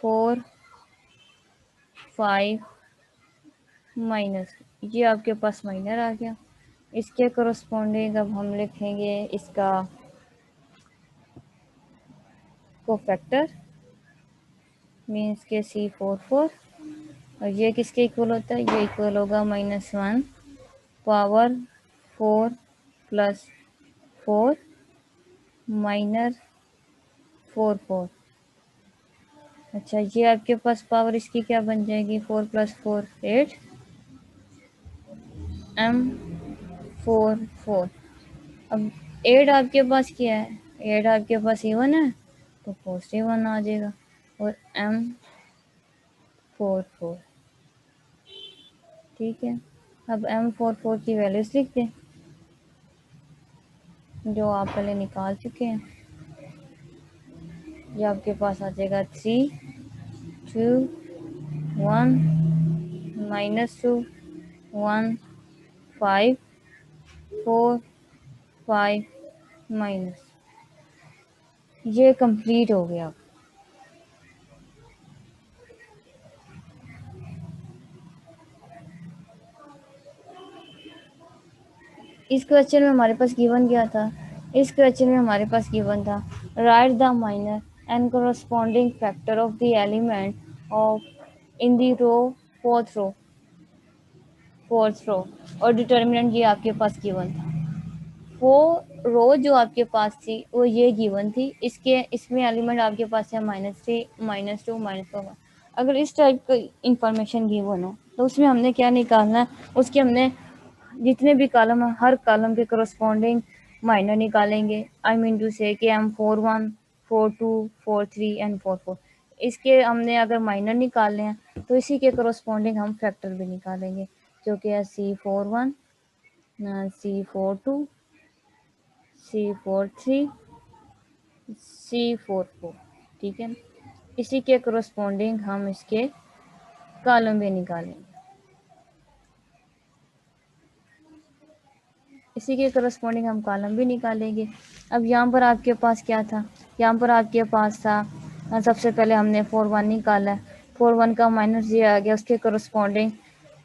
4 5 ये आपके पास माइनर आ गया। इसके करस्पॉन्डिंग अब हम लिखेंगे इसका कोफैक्टर मीन्स के C44 और ये किसके इक्वल होता है, ये इक्वल होगा -1 पावर 4 + 4 -4 अच्छा ये आपके पास पावर इसकी क्या बन जाएगी 4 + 4 8 m44। अब 8 आपके पास क्या है, 8 आपके पास इवन है तो +1 आ जाएगा और m44, ठीक है। अब m44 की वैल्यूज लिख दें जो आप पहले निकाल चुके हैं। ये आपके पास आ जाएगा 3 2 1 -2 1 5 4 5 माइनस। ये कंप्लीट हो गया। इस क्वेश्चन में हमारे पास गिवन क्या था? इस क्वेश्चन में हमारे पास गिवन था right the minor and corresponding factor of the element of in the row fourth row और डिटर्मिनेंट ये आपके पास गिवन था। वो रो जो आपके पास थी वो ये गिवन थी, इसमें एलिमेंट आपके पास है -3 -2 -4। अगर इस टाइप का इंफॉर्मेशन गिवन हो तो उसमें हमने क्या निकालना है, उसके हमने जितने भी कॉलम है हर कॉलम के करस्पॉन्डिंग माइनर निकालेंगे। आई मीन टू से कि हम 4 1 4 2 4 3 एंड 4 4 इसके हमने अगर माइनर निकालने हैं तो इसी के करस्पॉन्डिंग हम फैक्टर भी निकालेंगे, जो कि है C41 C42 C43 C44। ठीक है, इसी के करस्पॉन्डिंग हम इसके कॉलम भी निकालेंगे। इसी के करस्पॉन्डिंग हम कॉलम भी निकालेंगे। अब यहाँ पर आपके पास क्या था? यहाँ पर आपके पास था सबसे पहले हमने 4 1 निकाला है, 4 1 का माइनस ये आ गया, उसके करस्पॉन्डिंग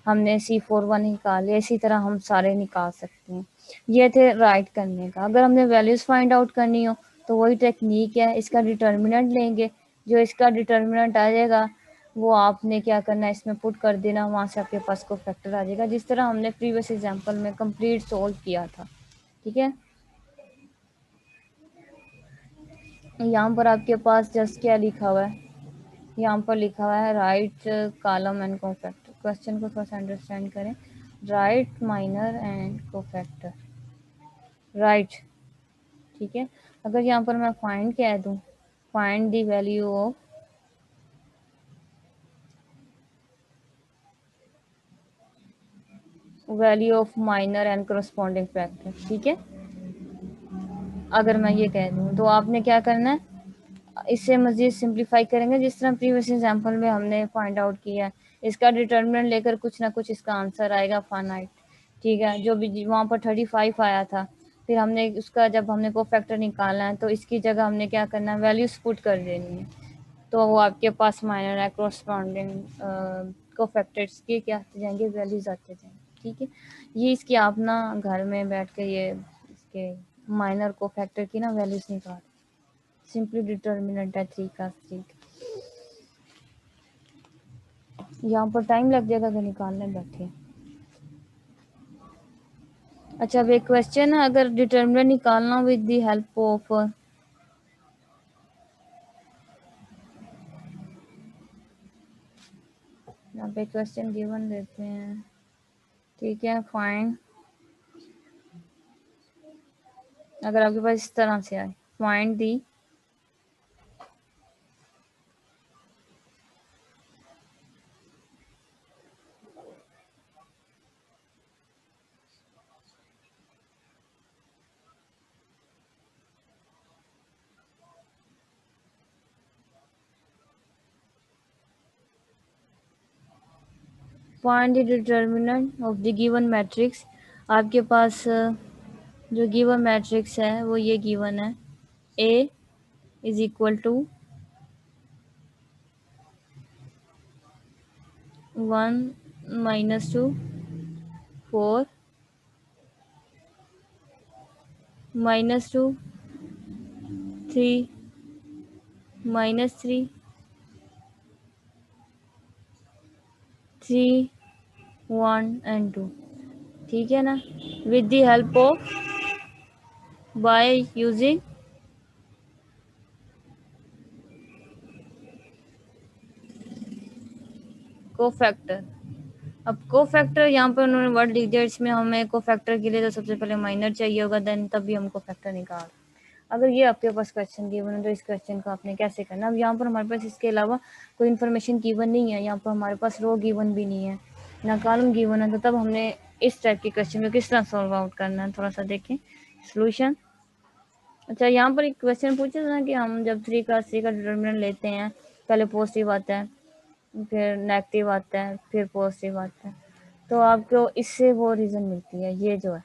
हमने C41 निकाले। इसी तरह हम सारे निकाल सकते हैं। ये थे राइट करने का। अगर हमने वैल्यूज़ फाइंड आउट करनी हो तो वही टेक्निक है, इसका डिटर्मिनेंट लेंगे। जो इसका डिटर्मिनेंट आ जाएगा वो आपने क्या करना है, इसमें पुट कर देना, वहाँ से आपके पास को फैक्टर आ जाएगा, जिस तरह हमने प्रीवियस एग्जांपल में कंप्लीट सोल्व किया था। ठीक है, यहाँ पर आपके पास जस्ट क्या लिखा हुआ है, यहाँ पर लिखा हुआ है right column and cofactor. Question को थोड़ा सा अंडरस्टैंड करें। Right minor and cofactor, right. ठीक है, अगर यहाँ पर मैं फाइंड कह दूँ, find the value of minor and corresponding factor, ठीक है, अगर मैं ये कह दूँ तो आपने क्या करना है, इससे मज़ीद सिंप्लीफाई करेंगे जिस तरह प्रीवियस एग्जांपल में हमने फाइंड आउट किया है। इसका डिटर्मिनेंट लेकर कुछ ना कुछ इसका आंसर आएगा फाइनाइट। ठीक है, जो भी वहाँ पर 35 आया था, फिर हमने उसका जब हमने को फैक्टर निकालना है तो इसकी जगह हमने क्या करना है, वैल्यूज पुट कर देनी है, तो वो आपके पास माइनर है करस्पॉन्डिंग को फैक्टर्स के क्या आते जाएंगे, वैल्यूज आते जाएंगे। ठीक है, ये इसकी आप ना घर में बैठ के ये इसके माइनर को फैक्टर की ना वैल्यूज निकाल, सिंपली डिटर्मिनेंट है 3 का 3। यहाँ पर टाइम लग जाएगा अगर निकालने बैठे। अच्छा, अब एक क्वेश्चन है, अगर डिटर्मिनेंट निकालना विद द हेल्प ऑफ, यहाँ पे क्वेश्चन गिवन देते हैं। ठीक है, फाइन, अगर आपके पास इस तरह से आए, find the find the determinant of the given matrix. आपके पास जो गिवन मैट्रिक्स है वो ये गिवन है, A is equal to 1 -2 4 -2 3 -3 3 1 and 2। ठीक है ना, with the help of, by using cofactor. अब कोफैक्टर यहाँ पर उन्होंने वर्ड लिख दिया, इसमें हमें कोफैक्टर के लिए तो सबसे पहले माइनर चाहिए होगा, देन तब भी हम कोफैक्टर निकाल। अगर ये आपके पास क्वेश्चन गिवन है तो इस क्वेश्चन को आपने कैसे करना। अब यहाँ पर हमारे पास इसके अलावा कोई इन्फॉर्मेशन गिवन नहीं है, यहाँ पर हमारे पास रो गिवन भी नहीं है ना कॉलम गिवन है, तो तब हमने इस टाइप के क्वेश्चन को किस तरह सॉल्व आउट करना है, थोड़ा सा देखें सोल्यूशन। अच्छा, यहाँ पर एक क्वेश्चन पूछा था ना कि हम जब 3 क्लास 3 का डिटर्मिनेंट लेते हैं, पहले पॉजिटिव आता है, फिर नेगेटिव आता है, फिर पॉजिटिव आता है, तो आपको इससे वो रीज़न मिलती है, ये जो है,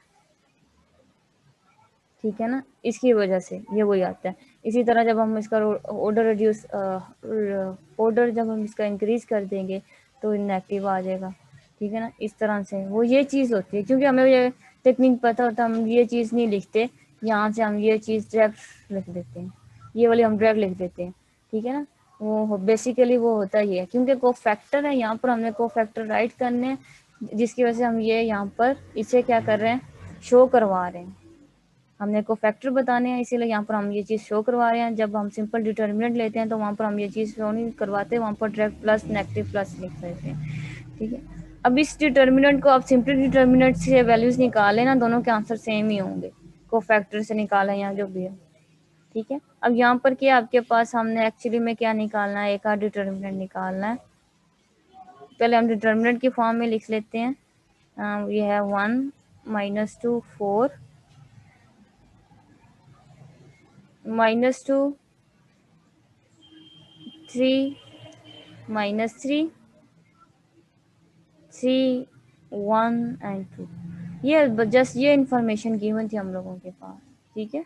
ठीक है ना, इसकी वजह से ये वही आता है। इसी तरह जब हम इसका ऑर्डर रिड्यूस ऑर्डर जब हम इसका इंक्रीज कर देंगे तो नेगेटिव आ जाएगा, ठीक है ना, इस तरह से वो ये चीज़ होती है। क्योंकि हमें ये टेक्निक पता होता है, हम ये चीज़ नहीं लिखते, यहाँ से हम ये चीज़ डायरेक्ट लिख देते हैं, ये वाली हम डायरेक्ट लिख देते हैं, ठीक है ना। वो बेसिकली वो होता ही है, क्योंकि को फैक्टर है, यहाँ पर हमने को फैक्टर राइट करने हैं, जिसकी वजह से हम ये यहाँ पर इसे क्या कर रहे हैं, शो करवा रहे हैं। हमने को फैक्टर बताने हैं, इसीलिए यहाँ पर हम ये चीज़ शो करवा रहे हैं। जब हम सिंपल डिटर्मिनेंट लेते हैं तो वहाँ पर हम ये चीज़ शो नहीं करवाते, वहाँ पर डायरेक्ट प्लस नेगेटिव प्लस लिख देते हैं, ठीक है। अब इस डिटर्मिनेंट को आप सिंपल डिटर्मिनेंट से वैल्यूज निकालें ना, दोनों के आंसर सेम ही होंगे, को फैक्टर से निकालें या जो भी है, ठीक है। अब यहाँ पर क्या आपके पास हमने एक्चुअली में क्या निकालना है, एक आध डिटर्मिनेंट निकालना है। पहले हम डिटर्मिनेंट की फॉर्म में लिख लेते हैं। ये है 1 -2 4 -2 3 -3 3 1 एंड 2। ये जस्ट ये इंफॉर्मेशन गिवन थी हम लोगों के पास, ठीक है।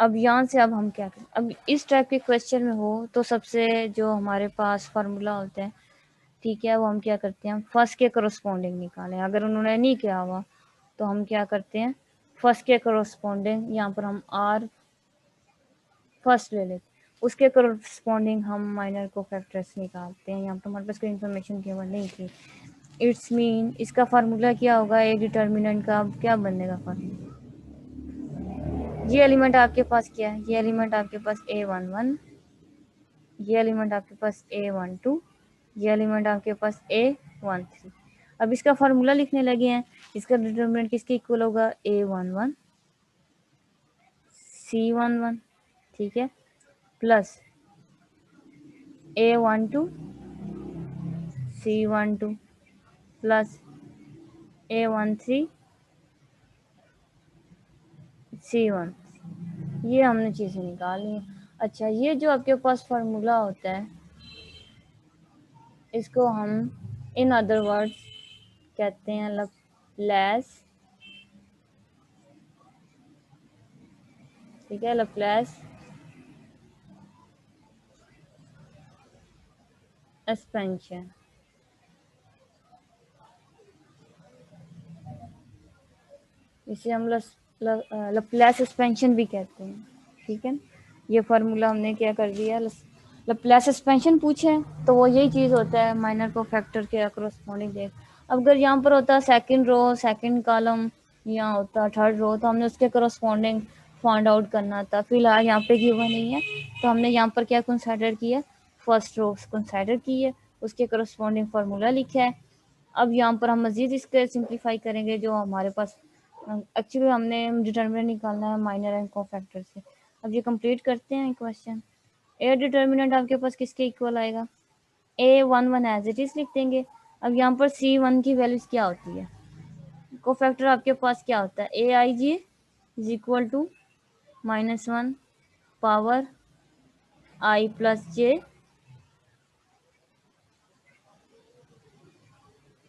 अब यहाँ से अब हम क्या करें, अब इस टाइप के क्वेश्चन में हो तो सबसे जो हमारे पास फार्मूला होता है, ठीक है, वो हम क्या करते हैं, फर्स्ट के करस्पॉन्डिंग निकालें। अगर उन्होंने नहीं किया हुआ तो हम क्या करते हैं, फर्स्ट के करस्पॉन्डिंग, यहाँ पर हम आर फर्स्ट ले लेते, उसके करस्पॉन्डिंग हम माइनर को फैक्टर्स निकालते हैं। यहाँ पर हमारे पास कोई इन्फॉर्मेशन केवल नहीं थी। इट्स मीन इसका फार्मूला क्या होगा, एक डिटर्मिनेंट का क्या बनेगा फार्मूला। ये एलिमेंट आपके पास क्या है, ये एलिमेंट आपके पास A11, ये एलिमेंट आपके पास A12, ये एलिमेंट आपके पास A13। अब इसका फार्मूला लिखने लगे हैं। इसका डिटर्मिनेंट किसके इक्वल होगा, A11 C11, ठीक है, plus A12 C12 plus A13 C1। ये हमने चीज़ें निकाली हैं। अच्छा, ये जो आपके पास फार्मूला होता है, इसको हम इन अदर वर्ड्स कहते हैं लैप्लास, ठीक है, लैप्लास एक्सपेंशन। इसे हम लैप्लास एक्सपेंशन भी कहते हैं, ठीक है। ये फार्मूला हमने क्या कर दिया, लैप्लास एक्सपेंशन पूछे तो वो यही चीज़ होता है, माइनर को फैक्टर के करस्पॉन्डिंग देख। अब अगर यहाँ पर होता सेकंड रो सेकंड कॉलम, यहाँ होता थर्ड रो, तो हमने उसके करस्पॉन्डिंग फाइंड आउट करना था। फिलहाल यहाँ पे गिवन नहीं है, तो हमने यहाँ पर क्या कंसिडर किया, फर्स्ट रो कंसिडर की है, उसके करस्पॉन्डिंग फार्मूला लिखा है। अब यहाँ पर हम मजीद इसके सिंप्लीफाई करेंगे, जो हमारे पास एक्चुअली हमने डिटर्मिनेंट निकालना है माइनर एंड कोफैक्टर से। अब ये कंप्लीट करते हैं क्वेश्चन। ए डिटर्मिनेंट आपके पास किसके इक्वल आएगा, A11 एज इट इज लिख देंगे। अब यहाँ पर C1 की वैल्यूज क्या होती है, कोफैक्टर आपके पास क्या होता है, AIG is equal to -1 power I plus J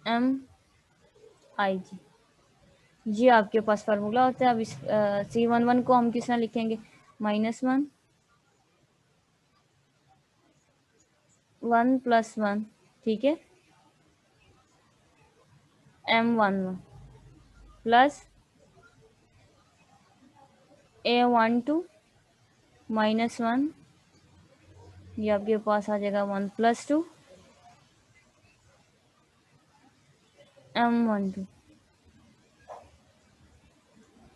MIG, ये आपके पास फार्मूला होता है। अब इस C11 को हम किस तरह लिखेंगे, -1 1 + 1, ठीक है, M11 प्लस A12 -1, ये आपके पास आ जाएगा 1 + 2 M12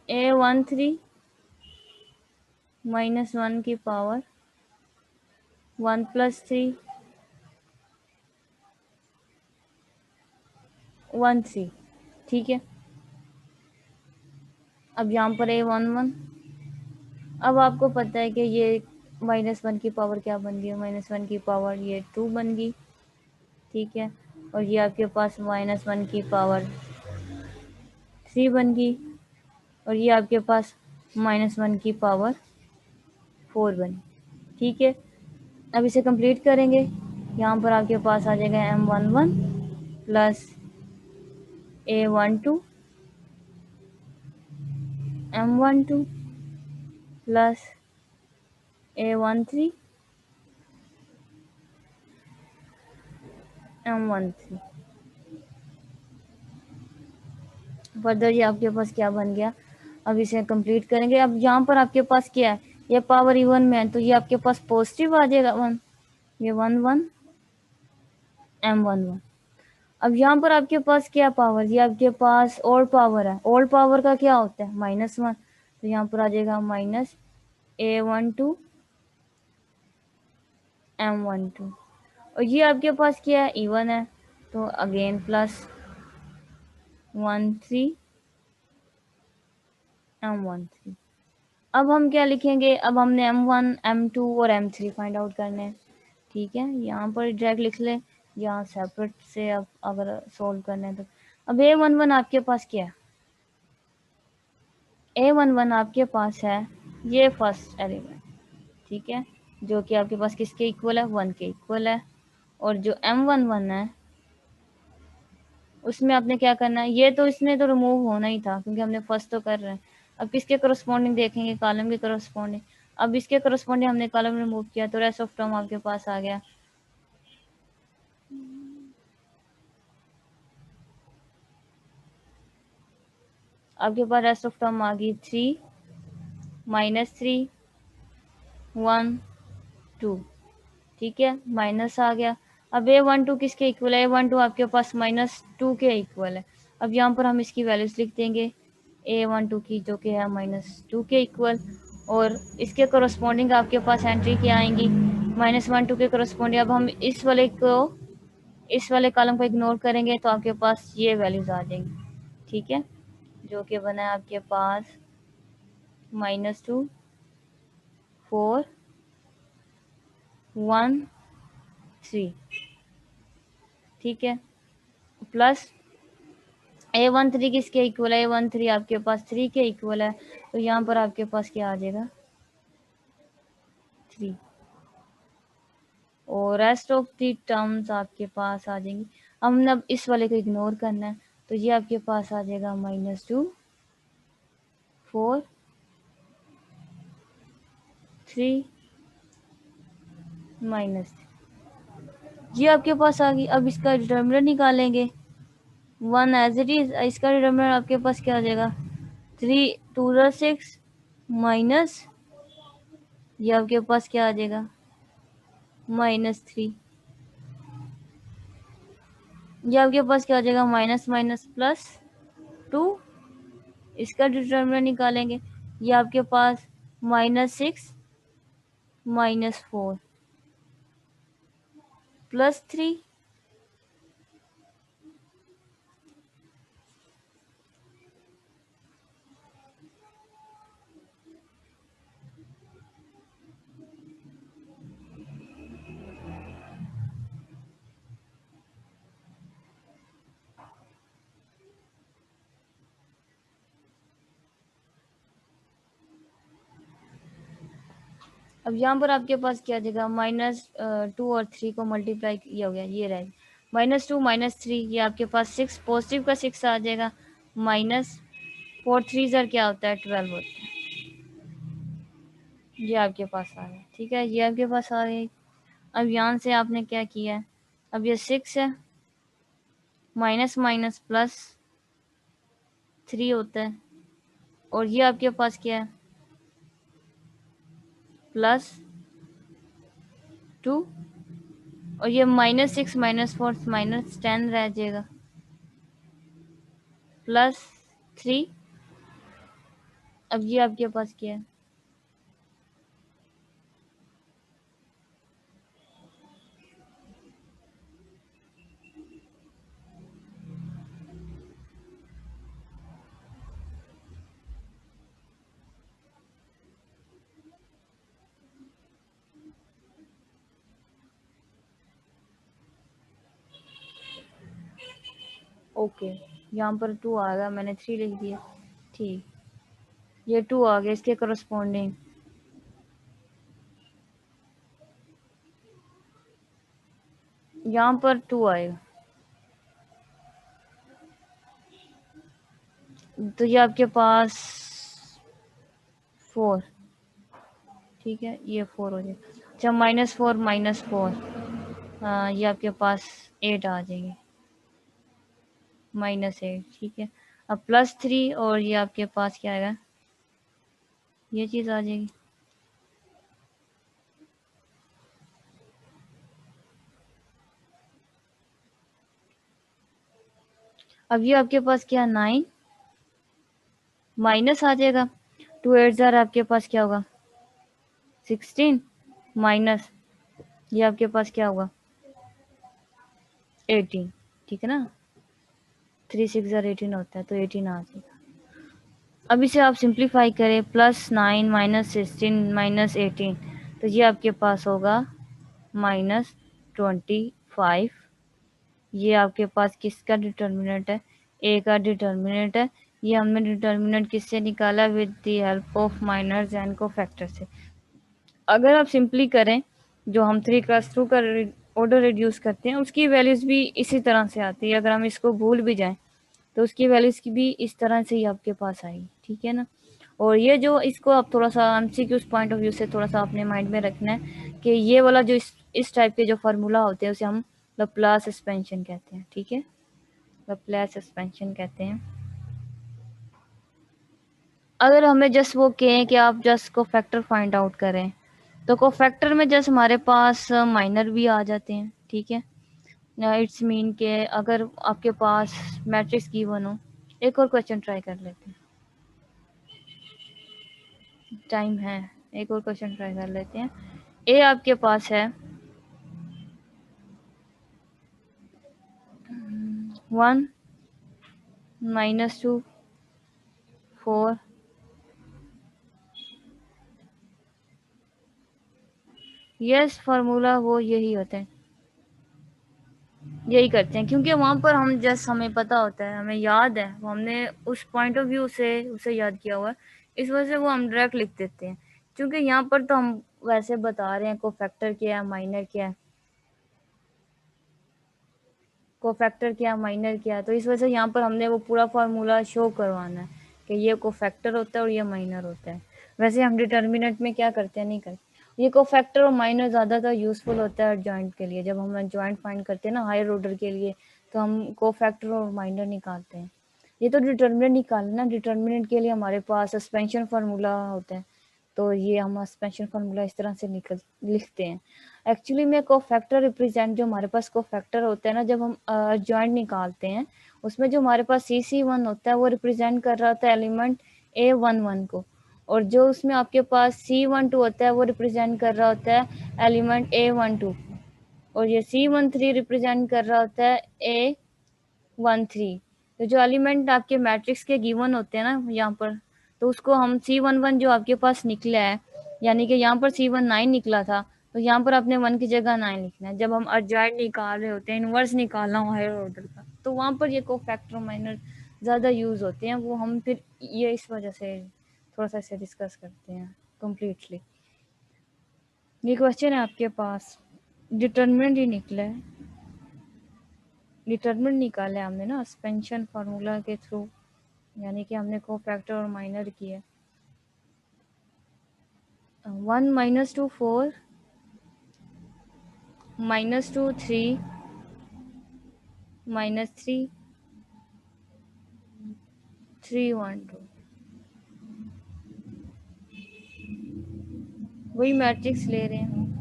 A13 -1 की पावर 1 + 3 13, ठीक है। अब यहाँ पर A11, अब आपको पता है कि ये -1 की पावर क्या बन गई, -1 की पावर ये 2 बन गई, ठीक है। और ये आपके पास -1 की पावर 3 बन गई, और ये आपके पास -1 की पावर 4 बनी। ठीक है, अब इसे कंप्लीट करेंगे। यहाँ पर आपके पास आ जाएगा M11 plus A12 M12 plus A13 M13। Further ये आपके पास क्या बन गया, अब इसे कंप्लीट करेंगे। अब यहाँ पर आपके पास क्या है, ये पावर इवन में है तो ये आपके पास पॉजिटिव आ जाएगा 1, ये 1 M11। अब यहाँ पर आपके पास क्या पावर, ये आपके पास और पावर है, और पावर का क्या होता है -1, तो यहाँ पर आ जाएगा -A12 M12। और ये आपके पास क्या है, इवन है, तो अगेन +13 M13। अब हम क्या लिखेंगे, अब हमने M1 M2 और M3 फाइंड आउट करने हैं। ठीक है, यहाँ पर डायरेक्ट लिख ले, यहाँ सेपरेट से अब अगर सोल्व करने हैं तो। अब A11 आपके पास क्या है, A11 आपके पास है ये फर्स्ट एलिमेंट। ठीक है, जो कि आपके पास किसके इक्वल है, 1 के इक्वल है। और जो M11 है उसमें आपने क्या करना है, ये तो इसमें तो रिमूव होना ही था क्योंकि हमने फर्स्ट तो कर रहे हैं। अब किसके करस्पॉन्डिंग देखेंगे, कॉलम के करस्पॉन्डिंग। अब इसके करस्पॉन्डिंग हमने कॉलम रिमूव किया तो रेस्ट ऑफ टर्म आपके पास आ गया। आपके पास रेस्ट ऑफ टर्म आ गई 3 -3 1 2। ठीक है, माइनस आ गया। अब A12 किसके इक्वल है, A12 आपके पास -2 के इक्वल है। अब यहाँ पर हम इसकी वैल्यूज लिख देंगे A12 की, जो कि है -2 के इक्वल। और इसके करस्पॉन्डिंग आपके पास एंट्री क्या आएंगी, -1 2 के करस्पॉन्डिंग। अब हम इस वाले कॉलम को इग्नोर करेंगे तो आपके पास ये वैल्यूज आ जाएंगी। ठीक है, जो कि बना है आपके पास -2 4 1 3। ठीक है, प्लस A13 किसके इक्वल है, A13 आपके पास 3 के इक्वल है, तो यहाँ पर आपके पास क्या आ जाएगा 3। और रेस्ट ऑफ दी टर्म्स आपके पास आ जाएंगी। हमने अब इस वाले को इग्नोर करना है तो ये आपके पास आ जाएगा -2 4 3 -3। ये आपके पास आ गई। अब इसका डिटर्मिनेंट निकालेंगे, 1 एज इट इज। इसका डिटर्मिनेंट आपके पास क्या आ जाएगा, 3 2 6 माइनस, ये आपके पास क्या आ जाएगा -3। ये आपके पास क्या आ जाएगा, माइनस माइनस +2। इसका डिटर्मिनेंट निकालेंगे, ये आपके पास -6 -4 +3। अब यहाँ पर आपके पास क्या आ जाएगा, -2 और 3 को मल्टीप्लाई किया हो गया, ये रहेगा -2 -3। ये आपके पास 6 पॉजिटिव का 6 आ जाएगा, -4 3 ज़र क्या होता है 12 होता है। ये आपके पास आ गया। ठीक है, ये आपके पास आ गई। अब यहाँ से आपने क्या किया है, अब ये 6 है, माइनस माइनस +3 होता है। और ये आपके पास क्या है, +2। और ये -6 -4 -10 रह जाएगा, +3। अब ये आपके पास क्या है, ओके। यहाँ पर 2 आ गया, मैंने 3 लिख दिया। ठीक, ये 2 आ गया इसके करस्पॉन्डिंग। यहाँ पर 2 आएगा, तो ये आपके पास 4, ठीक है, ये 4 हो जाएगा। अच्छा, -4 -4, हाँ ये आपके पास 8 आ जाएंगे, -8, ठीक है। अब +3 और ये आपके पास क्या आएगा, ये चीज़ आ जाएगी। अब ये आपके पास क्या 9 माइनस आ जाएगा, 2 8 ज़ार आपके पास क्या होगा 16 माइनस ये आपके पास क्या होगा 18, ठीक है ना, 3 6 ज़ार 18 होता है, तो 18 आ जाएगा। अब इसे आप सिंप्लीफाई करें, +9 -16 -18, तो ये आपके पास होगा -25। ये आपके पास किसका डिटर्मिनेंट है, ए का डिटर्मिनेंट है। ये हमने डिटर्मिनेंट किससे निकाला, with the help of minors and cofactor से। अगर आप सिंपली करें, जो हम 3 क्रॉस थ्रू का ऑर्डर रिड्यूस करते हैं, उसकी वैल्यूज भी इसी तरह से आती है। अगर हम इसको भूल भी जाएं तो उसकी वैल्यूज की भी इस तरह से ही आपके पास आएगी, ठीक है ना। और ये जो इसको आप थोड़ा सा एमसीक्यूज पॉइंट ऑफ व्यू से थोड़ा सा अपने माइंड में रखना है कि ये वाला जो इस टाइप के जो फार्मूला होते हैं उसे हम लैप्लास एक्सपेंशन कहते हैं, ठीक है, लैप्लास एक्सपेंशन कहते हैं। अगर हमें जस्ट वो कहें कि आप जस्ट को फैक्टर फाइंड आउट करें, तो कोफैक्टर में जस्ट हमारे पास माइनर भी आ जाते हैं, ठीक है। इट्स मीन के अगर आपके पास मैट्रिक्स गिवन हो, एक और क्वेश्चन ट्राई कर लेते हैं, टाइम है, एक और क्वेश्चन ट्राई कर लेते हैं। ए आपके पास है 1 -2 4, यस फार्मूला वो यही होता है, यही करते हैं, क्योंकि वहां पर हम जस्ट हमें पता होता है, हमें याद है, वो हमने उस पॉइंट ऑफ व्यू से उसे याद किया हुआ है, इस वजह से वो हम डायरेक्ट लिख देते हैं। क्योंकि यहाँ पर तो हम वैसे बता रहे हैं कोफैक्टर क्या है, माइनर क्या है, कोफैक्टर क्या माइनर क्या, तो इस वजह से यहाँ पर हमने वो पूरा फार्मूला शो करवाना है कि ये कोफैक्टर होता है और ये माइनर होता है। वैसे हम डिटर्मिनेंट में क्या करते हैं, नहीं करते। ये कोफैक्टर और माइनर ज़्यादातर यूजफुल होता है जॉइंट के लिए, जब हम जॉइंट फाइंड करते हैं ना हायर ऑर्डर के लिए, तो हम कोफैक्टर और माइनर निकालते हैं। ये तो डिटर्मिनेंट निकालना, डिटर्मिनेंट के लिए हमारे पास सस्पेंशन फार्मूला होता है, तो ये हम सस्पेंशन फार्मूला इस तरह से लिखते हैं। एक्चुअली में कोफैक्टर रिप्रेजेंट, जो हमारे पास कोफैक्टर होता है ना, जब हम जॉइंट निकालते हैं, उसमें जो हमारे पास C1 होता है वो रिप्रेजेंट कर रहा होता है एलिमेंट A11 को, और जो उसमें आपके पास C12 होता है वो रिप्रेजेंट कर रहा होता है एलिमेंट A12, और ये C13 रिप्रेजेंट कर रहा होता है A13। तो जो एलिमेंट आपके मैट्रिक्स के गिवन होते हैं ना यहाँ पर, तो उसको हम C11 जो आपके पास निकला है, यानी कि यहाँ पर C19 निकला था, तो यहाँ पर आपने 1 की जगह 9 लिखना है। जब हम अर्जाइड निकाल रहे होते हैं, इनवर्स निकालना हो हायर ऑर्डर का, तो वहाँ पर ये कोफैक्टर माइनर ज़्यादा यूज़ होते हैं, वो हम फिर ये इस वजह से थोड़ा सा इसे डिस्कस करते हैं कम्प्लीटली। ये क्वेश्चन है आपके पास, डिटर्मिनेंट ही निकला है, डिटर्मिनेंट निकाला है हमने ना सस्पेंशन फार्मूला के थ्रू, यानी कि हमने कोफैक्टर और माइनर किया। 1 -2 4 -2 3 -3 3 1 2, वही मैट्रिक्स ले रहे हैं।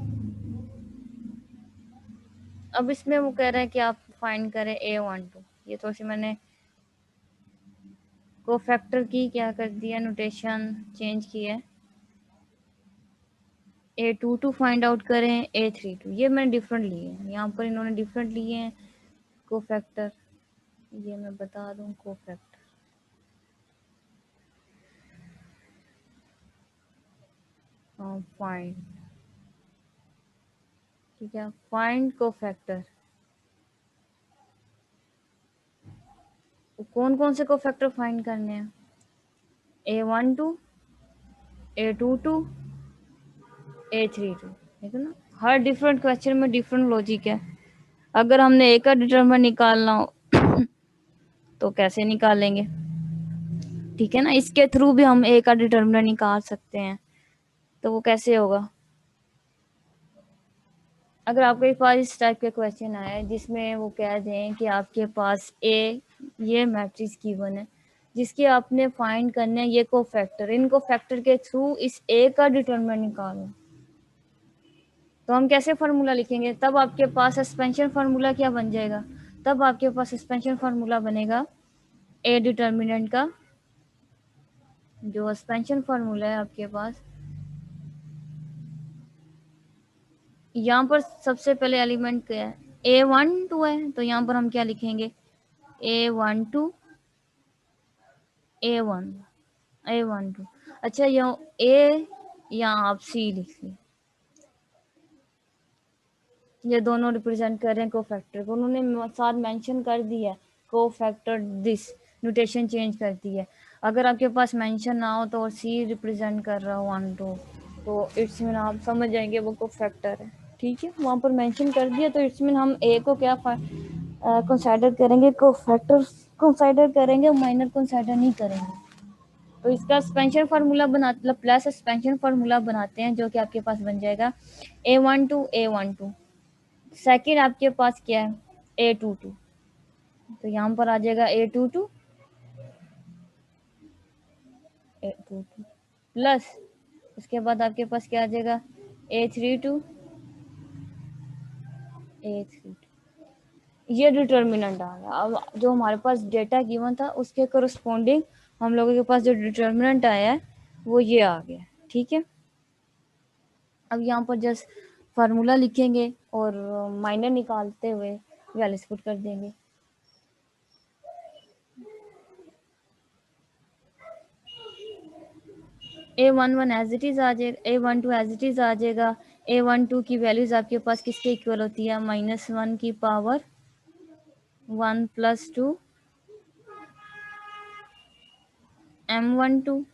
अब इसमें वो कह रहा है कि आप फाइंड करें A12, ये थोड़ी सी मैंने कोफैक्टर की क्या कर दिया, नोटेशन चेंज की है। A22 फाइंड आउट करें, A32, ये मैंने डिफरेंट लिए हैं, यहाँ पर इन्होंने डिफरेंट लिए हैं कोफैक्टर, ये मैं बता दूं कोफैक्टर फाइंड, ठीक है, फाइंड कोफैक्टर, कौन कौन से कोफैक्टर फाइंड करने हैं, A12 A22 A32, ठीक है ना। हर डिफरेंट क्वेश्चन में डिफरेंट लॉजिक है। अगर हमने ए का डिटरमिनेंट निकालना हो तो कैसे निकालेंगे, ठीक है ना। इसके थ्रू भी हम ए का डिटरमिनेंट निकाल सकते हैं, तो वो कैसे होगा। अगर आपके पास इस टाइप के क्वेश्चन आए जिसमें वो कह दें कि आपके पास ए ये मैट्रिक्स गिवन है जिसके आपने फाइंड करने हैं ये कोफैक्टर, इन कोफैक्टर के थ्रू इस ए का डिटरमिनेंट निकालो, तो हम कैसे फार्मूला लिखेंगे। तब आपके पास सस्पेंशन फार्मूला क्या बन जाएगा, तब आपके पास सस्पेंशन फार्मूला बनेगा ए डिटरमिनेंट का, जो सस्पेंशन फार्मूला है आपके पास। यहाँ पर सबसे पहले एलिमेंट क्या है, A12 है, तो यहाँ पर हम क्या लिखेंगे, A12 A1 A12। अच्छा, यहाँ ए, यहाँ आप सी लिख ली, ये दोनों रिप्रेजेंट कर रहे हैं कोफैक्टर को, उन्होंने साथ मेंशन कर दिया है कोफैक्टर दिस, नोटेशन चेंज कर दी है। अगर आपके पास मेंशन ना हो तो और सी रिप्रेजेंट कर रहा हो 1 2, तो इट्स मीन आप समझ जाएंगे वो कोफैक्टर है, ठीक है। वहाँ पर मेंशन कर दिया तो इट्स मीन हम ए को क्या कंसाइडर करेंगे, कोफैक्टर कंसाइडर करेंगे, माइनर कंसाइडर नहीं करेंगे। तो इसका सस्पेंशन फार्मूला बना, प्लस सस्पेंशन फार्मूला बनाते हैं, जो कि आपके पास बन जाएगा A12 सेकेंड आपके पास क्या है A22, तो यहाँ पर आ जाएगा A22 प्लस उसके बाद आपके पास क्या आ जाएगा A32 A32। ये डिटर्मिनेंट आ गया। अब जो हमारे पास डेटा गिवन था उसके करस्पॉन्डिंग हम लोगों के पास जो डिटर्मिनेंट आया है वो ये आ गया, ठीक है। अब यहाँ पर जस्ट फार्मूला लिखेंगे और माइनर निकालते हुए वैल्यूज पुट कर देंगे। A11 एज इट इज आ जाएगा, A12 एज इट इज आ जाएगा। A12 की वैल्यूज आपके पास किसके इक्वल होती है, -1 की power 1 + 2 M12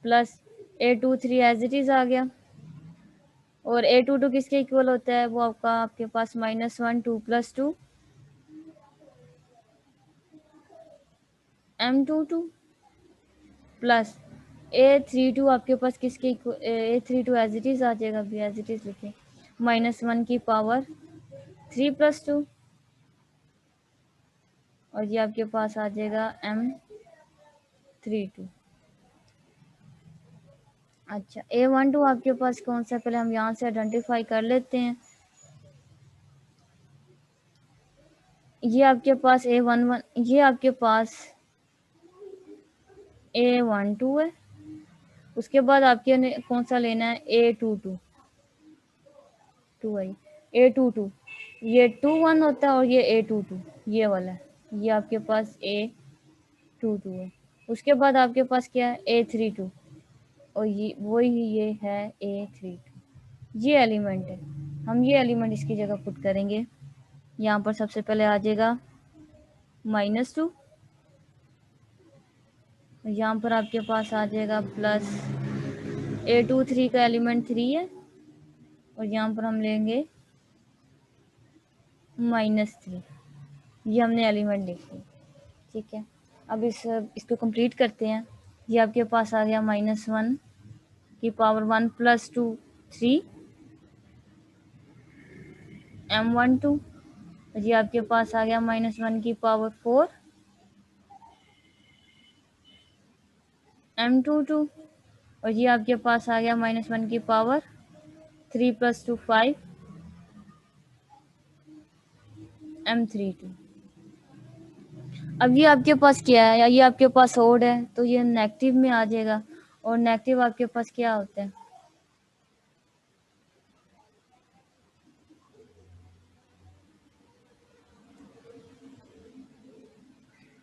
plus A23 as it is आ गया। और A22 किसके इक्वल होता है, वो आपका आपके पास -1 2 + 2 M22 प्लस A32 आपके पास किसके A32 एज इट इज आ जाएगा, भी एज इट इज लिखे, -1 की पावर 3 + 2, और ये आपके पास आ जाएगा M32। अच्छा, A12 आपके पास कौन सा, पहले हम यहाँ से आइडेंटिफाई कर लेते हैं। ये आपके पास A11, ये आपके पास A12 है। उसके बाद आपके कौन सा लेना है A22 है, A22 ये 21 होता है, और ये A22 ये वाला है, ये आपके पास A22 है। उसके बाद आपके पास क्या है A32, और ये वही ये है A32, ये एलिमेंट है। हम ये एलिमेंट इसकी जगह पुट करेंगे। यहाँ पर सबसे पहले आ जाएगा -2, यहाँ पर आपके पास आ जाएगा प्लस A23 का एलिमेंट 3 है, और यहाँ पर हम लेंगे -3, ये हमने एलिमेंट लिख लिया, ठीक है। अब इसको कंप्लीट करते हैं। ये आपके पास आ गया -1 की पावर 1 + 2 3 M12, ये आपके पास आ गया -1 की पावर 4 M22, और ये आपके पास आ गया -1 की पावर 3 + 2 5 M32। अब ये आपके पास क्या है, या ये आपके पास ओड है, तो ये नेगेटिव में आ जाएगा, और नेगेटिव आपके पास क्या होता है,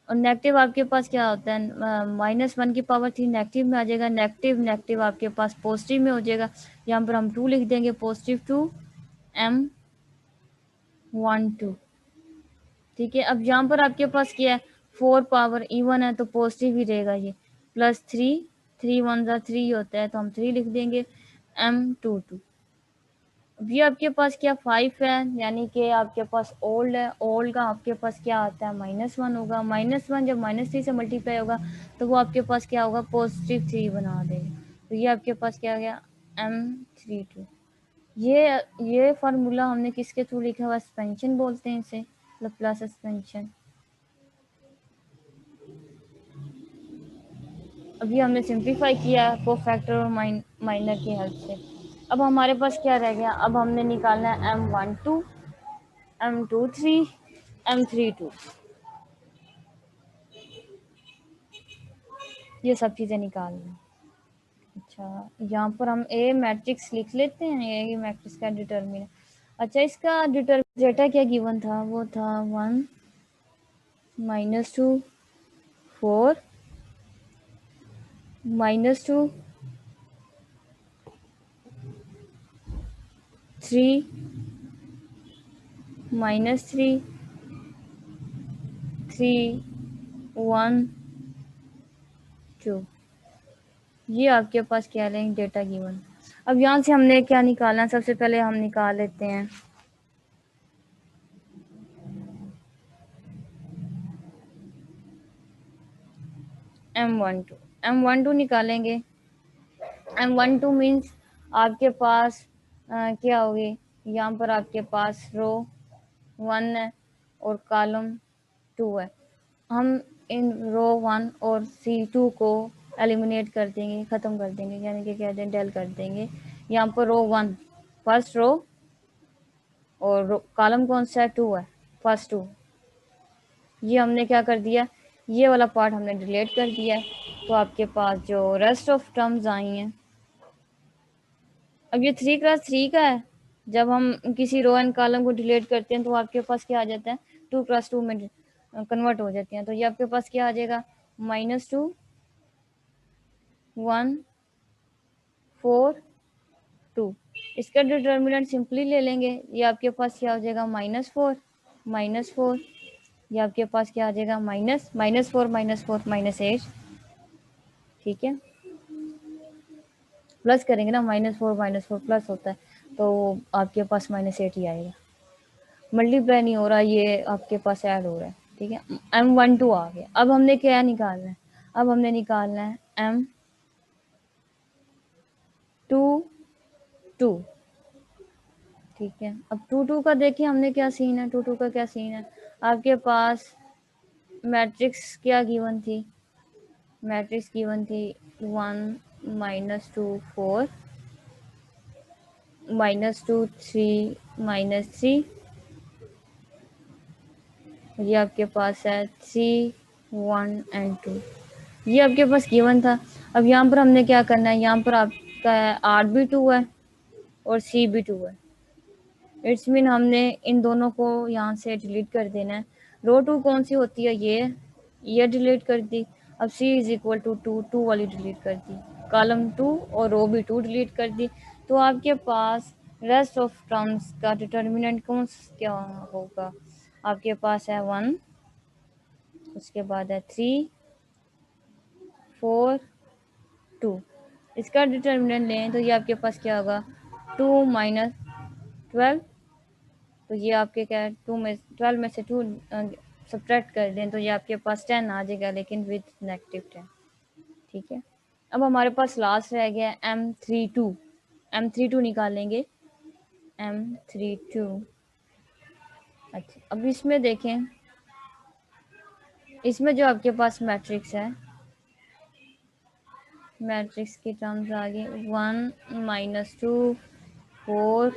और नेगेटिव आपके पास क्या होता है, -1 की पावर 3 नेगेटिव में आ जाएगा, नेगेटिव नेगेटिव आपके पास पॉजिटिव में हो जाएगा। यहाँ पर हम 2 लिख देंगे, +2 M12, ठीक है। अब यहाँ पर आपके पास क्या है 4 पावर इवन है, तो पॉजिटिव ही रहेगा ये, +3 3 1 जा 3 होता है, तो हम 3 लिख देंगे M22। अब ये आपके पास क्या 5 है, यानी कि आपके पास ओल्ड है, ओल्ड का आपके पास क्या आता है -1 होगा, -1 जब -3 से मल्टीप्लाई होगा तो वो आपके पास क्या होगा +3 बना देगा। तो ये आपके पास क्या आ गया M32। ये फार्मूला हमने किसके थ्रू लिखा हुआ, एक्सपेंशन बोलते हैं इसे, लैप्लास एक्सपेंशन। अभी हमने सिंप्लीफाई किया कोफैक्टर और माइनर की हेल्प से। अब हमारे पास क्या रह गया, अब हमने निकालना है M12 M23 M32, ये सब चीज़ें निकालना। अच्छा, यहाँ पर हम ए मैट्रिक्स लिख लेते हैं, ये मैट्रिक्स का डिटर्मिनेंट। अच्छा, इसका डेटा क्या गिवन था, वो था 1 -2 4 -2 3 -3 3 1 2। ये आपके पास क्या लेंगे डेटा गिवन। अब यहाँ से हमने क्या निकालना है, सबसे पहले हम निकाल लेते हैं M12। M12 निकालेंगे, M12 मीन्स आपके पास क्या होगी, यहाँ पर आपके पास रो 1 है और कॉलम 2 है। हम इन रो 1 और C2 को एलिमिनेट कर देंगे, ख़त्म कर देंगे, यानी कि कहते हैं डेल कर देंगे। यहाँ पर रो 1 फर्स्ट रो और कॉलम कौन सा है 2 है, फर्स्ट 2। ये हमने क्या कर दिया, ये वाला पार्ट हमने डिलीट कर दिया है। तो आपके पास जो रेस्ट ऑफ टर्म्स आई हैं, अब ये 3x3 का है। जब हम किसी रो एंड कॉलम को डिलीट करते हैं तो आपके पास क्या आ जाता है, 2x2 में कन्वर्ट हो जाती हैं। तो ये आपके पास क्या आ जाएगा, -2 1 4 2। इसका डिटर्मिनेंट सिंपली ले लेंगे, ये आपके पास क्या हो जाएगा -4 -4। ये आपके पास क्या आ जाएगा -4 -8। ठीक है, प्लस करेंगे ना, -4 प्लस होता है, तो आपके पास -8 ही आएगा। मल्टीप्लाई नहीं हो रहा, ये आपके पास ऐड हो रहा है। ठीक है, M12 आ गया। अब हमने क्या निकालना है, अब हमने निकालना है M22। ठीक है, अब 22 का देखिए हमने क्या सीन है, 22 का क्या सीन है, आपके पास मैट्रिक्स क्या गिवन थी, मैट्रिक्स गिवन थी 1 -2 4 -2 3 -3। ये आपके पास है 3 1 एंड 2, ये आपके पास गिवन था। अब यहाँ पर हमने क्या करना है, यहाँ पर आपका है R भी 2 है और C भी 2 है। इट्स मीन हमने इन दोनों को यहाँ से डिलीट कर देना है। रो 2 कौन सी होती है, ये डिलीट कर दी। अब C = 2 2 वाली डिलीट कर दी, कॉलम 2 और रो भी 2 डिलीट कर दी। तो आपके पास रेस्ट ऑफ टर्म्स का डिटर्मिनेंट क्या होगा, आपके पास है 1, उसके बाद है 3 4 2। इसका डिटर्मिनेंट लें तो ये आपके पास क्या होगा 2 - 12। तो ये आपके क्या है 2 में 12 में से 2 सब्ट्रैक्ट कर दें तो ये आपके पास 10 आ जाएगा, लेकिन विद -10। ठीक है, अब हमारे पास लास्ट रह गया M32। M32 निकालेंगे, M32। अच्छा, अब इसमें देखें, इसमें जो आपके पास मैट्रिक्स है, मैट्रिक्स की टर्म्स आ गई 1 -2 4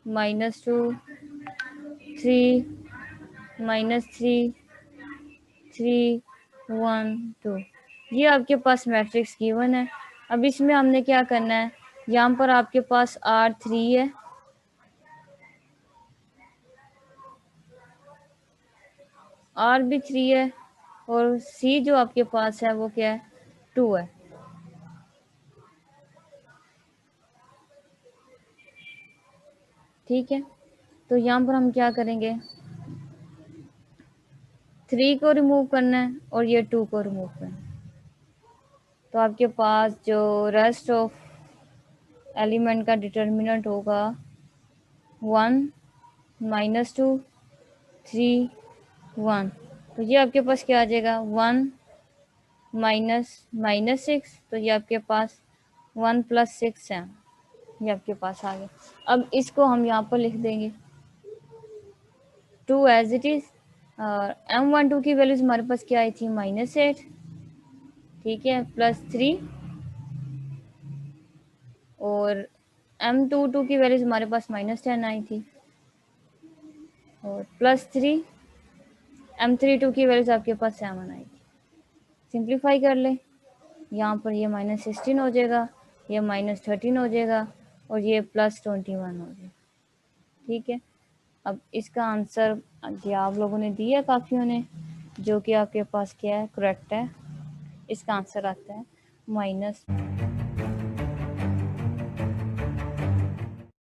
-2 3 -3 3 1 2। ये आपके पास मैट्रिक्स गिवन है। अब इसमें हमने क्या करना है, यहाँ पर आपके पास R3 है, R भी 3 है, और C जो आपके पास है वो क्या है 2 है। ठीक है, तो यहाँ पर हम क्या करेंगे, 3 को रिमूव करना है और ये 2 को रिमूव करना है। तो आपके पास जो रेस्ट ऑफ एलिमेंट का डिटर्मिनेंट होगा 1 -2 3 1। तो ये आपके पास क्या आ जाएगा 1 -6, तो ये आपके पास 1 + 6 है, ये आपके पास आ गया। अब इसको हम यहाँ पर लिख देंगे 2 एज इट इज। M12 की वैल्यूज हमारे पास क्या आई थी -8, ठीक है, +3, और M22 की वैल्यूज हमारे पास -10 आई थी, और +3, M32 की वैल्यूज आपके पास 7 आई थी। सिंप्लीफाई कर ले, यहाँ पर ये -16 हो जाएगा, ये -13 हो जाएगा, और ये +21 हो जाएगा, ठीक है। अब इसका आंसर ये आप लोगों ने दिया काफियों ने, जो कि आपके पास क्या है, करेक्ट है। इसका आंसर आता है -।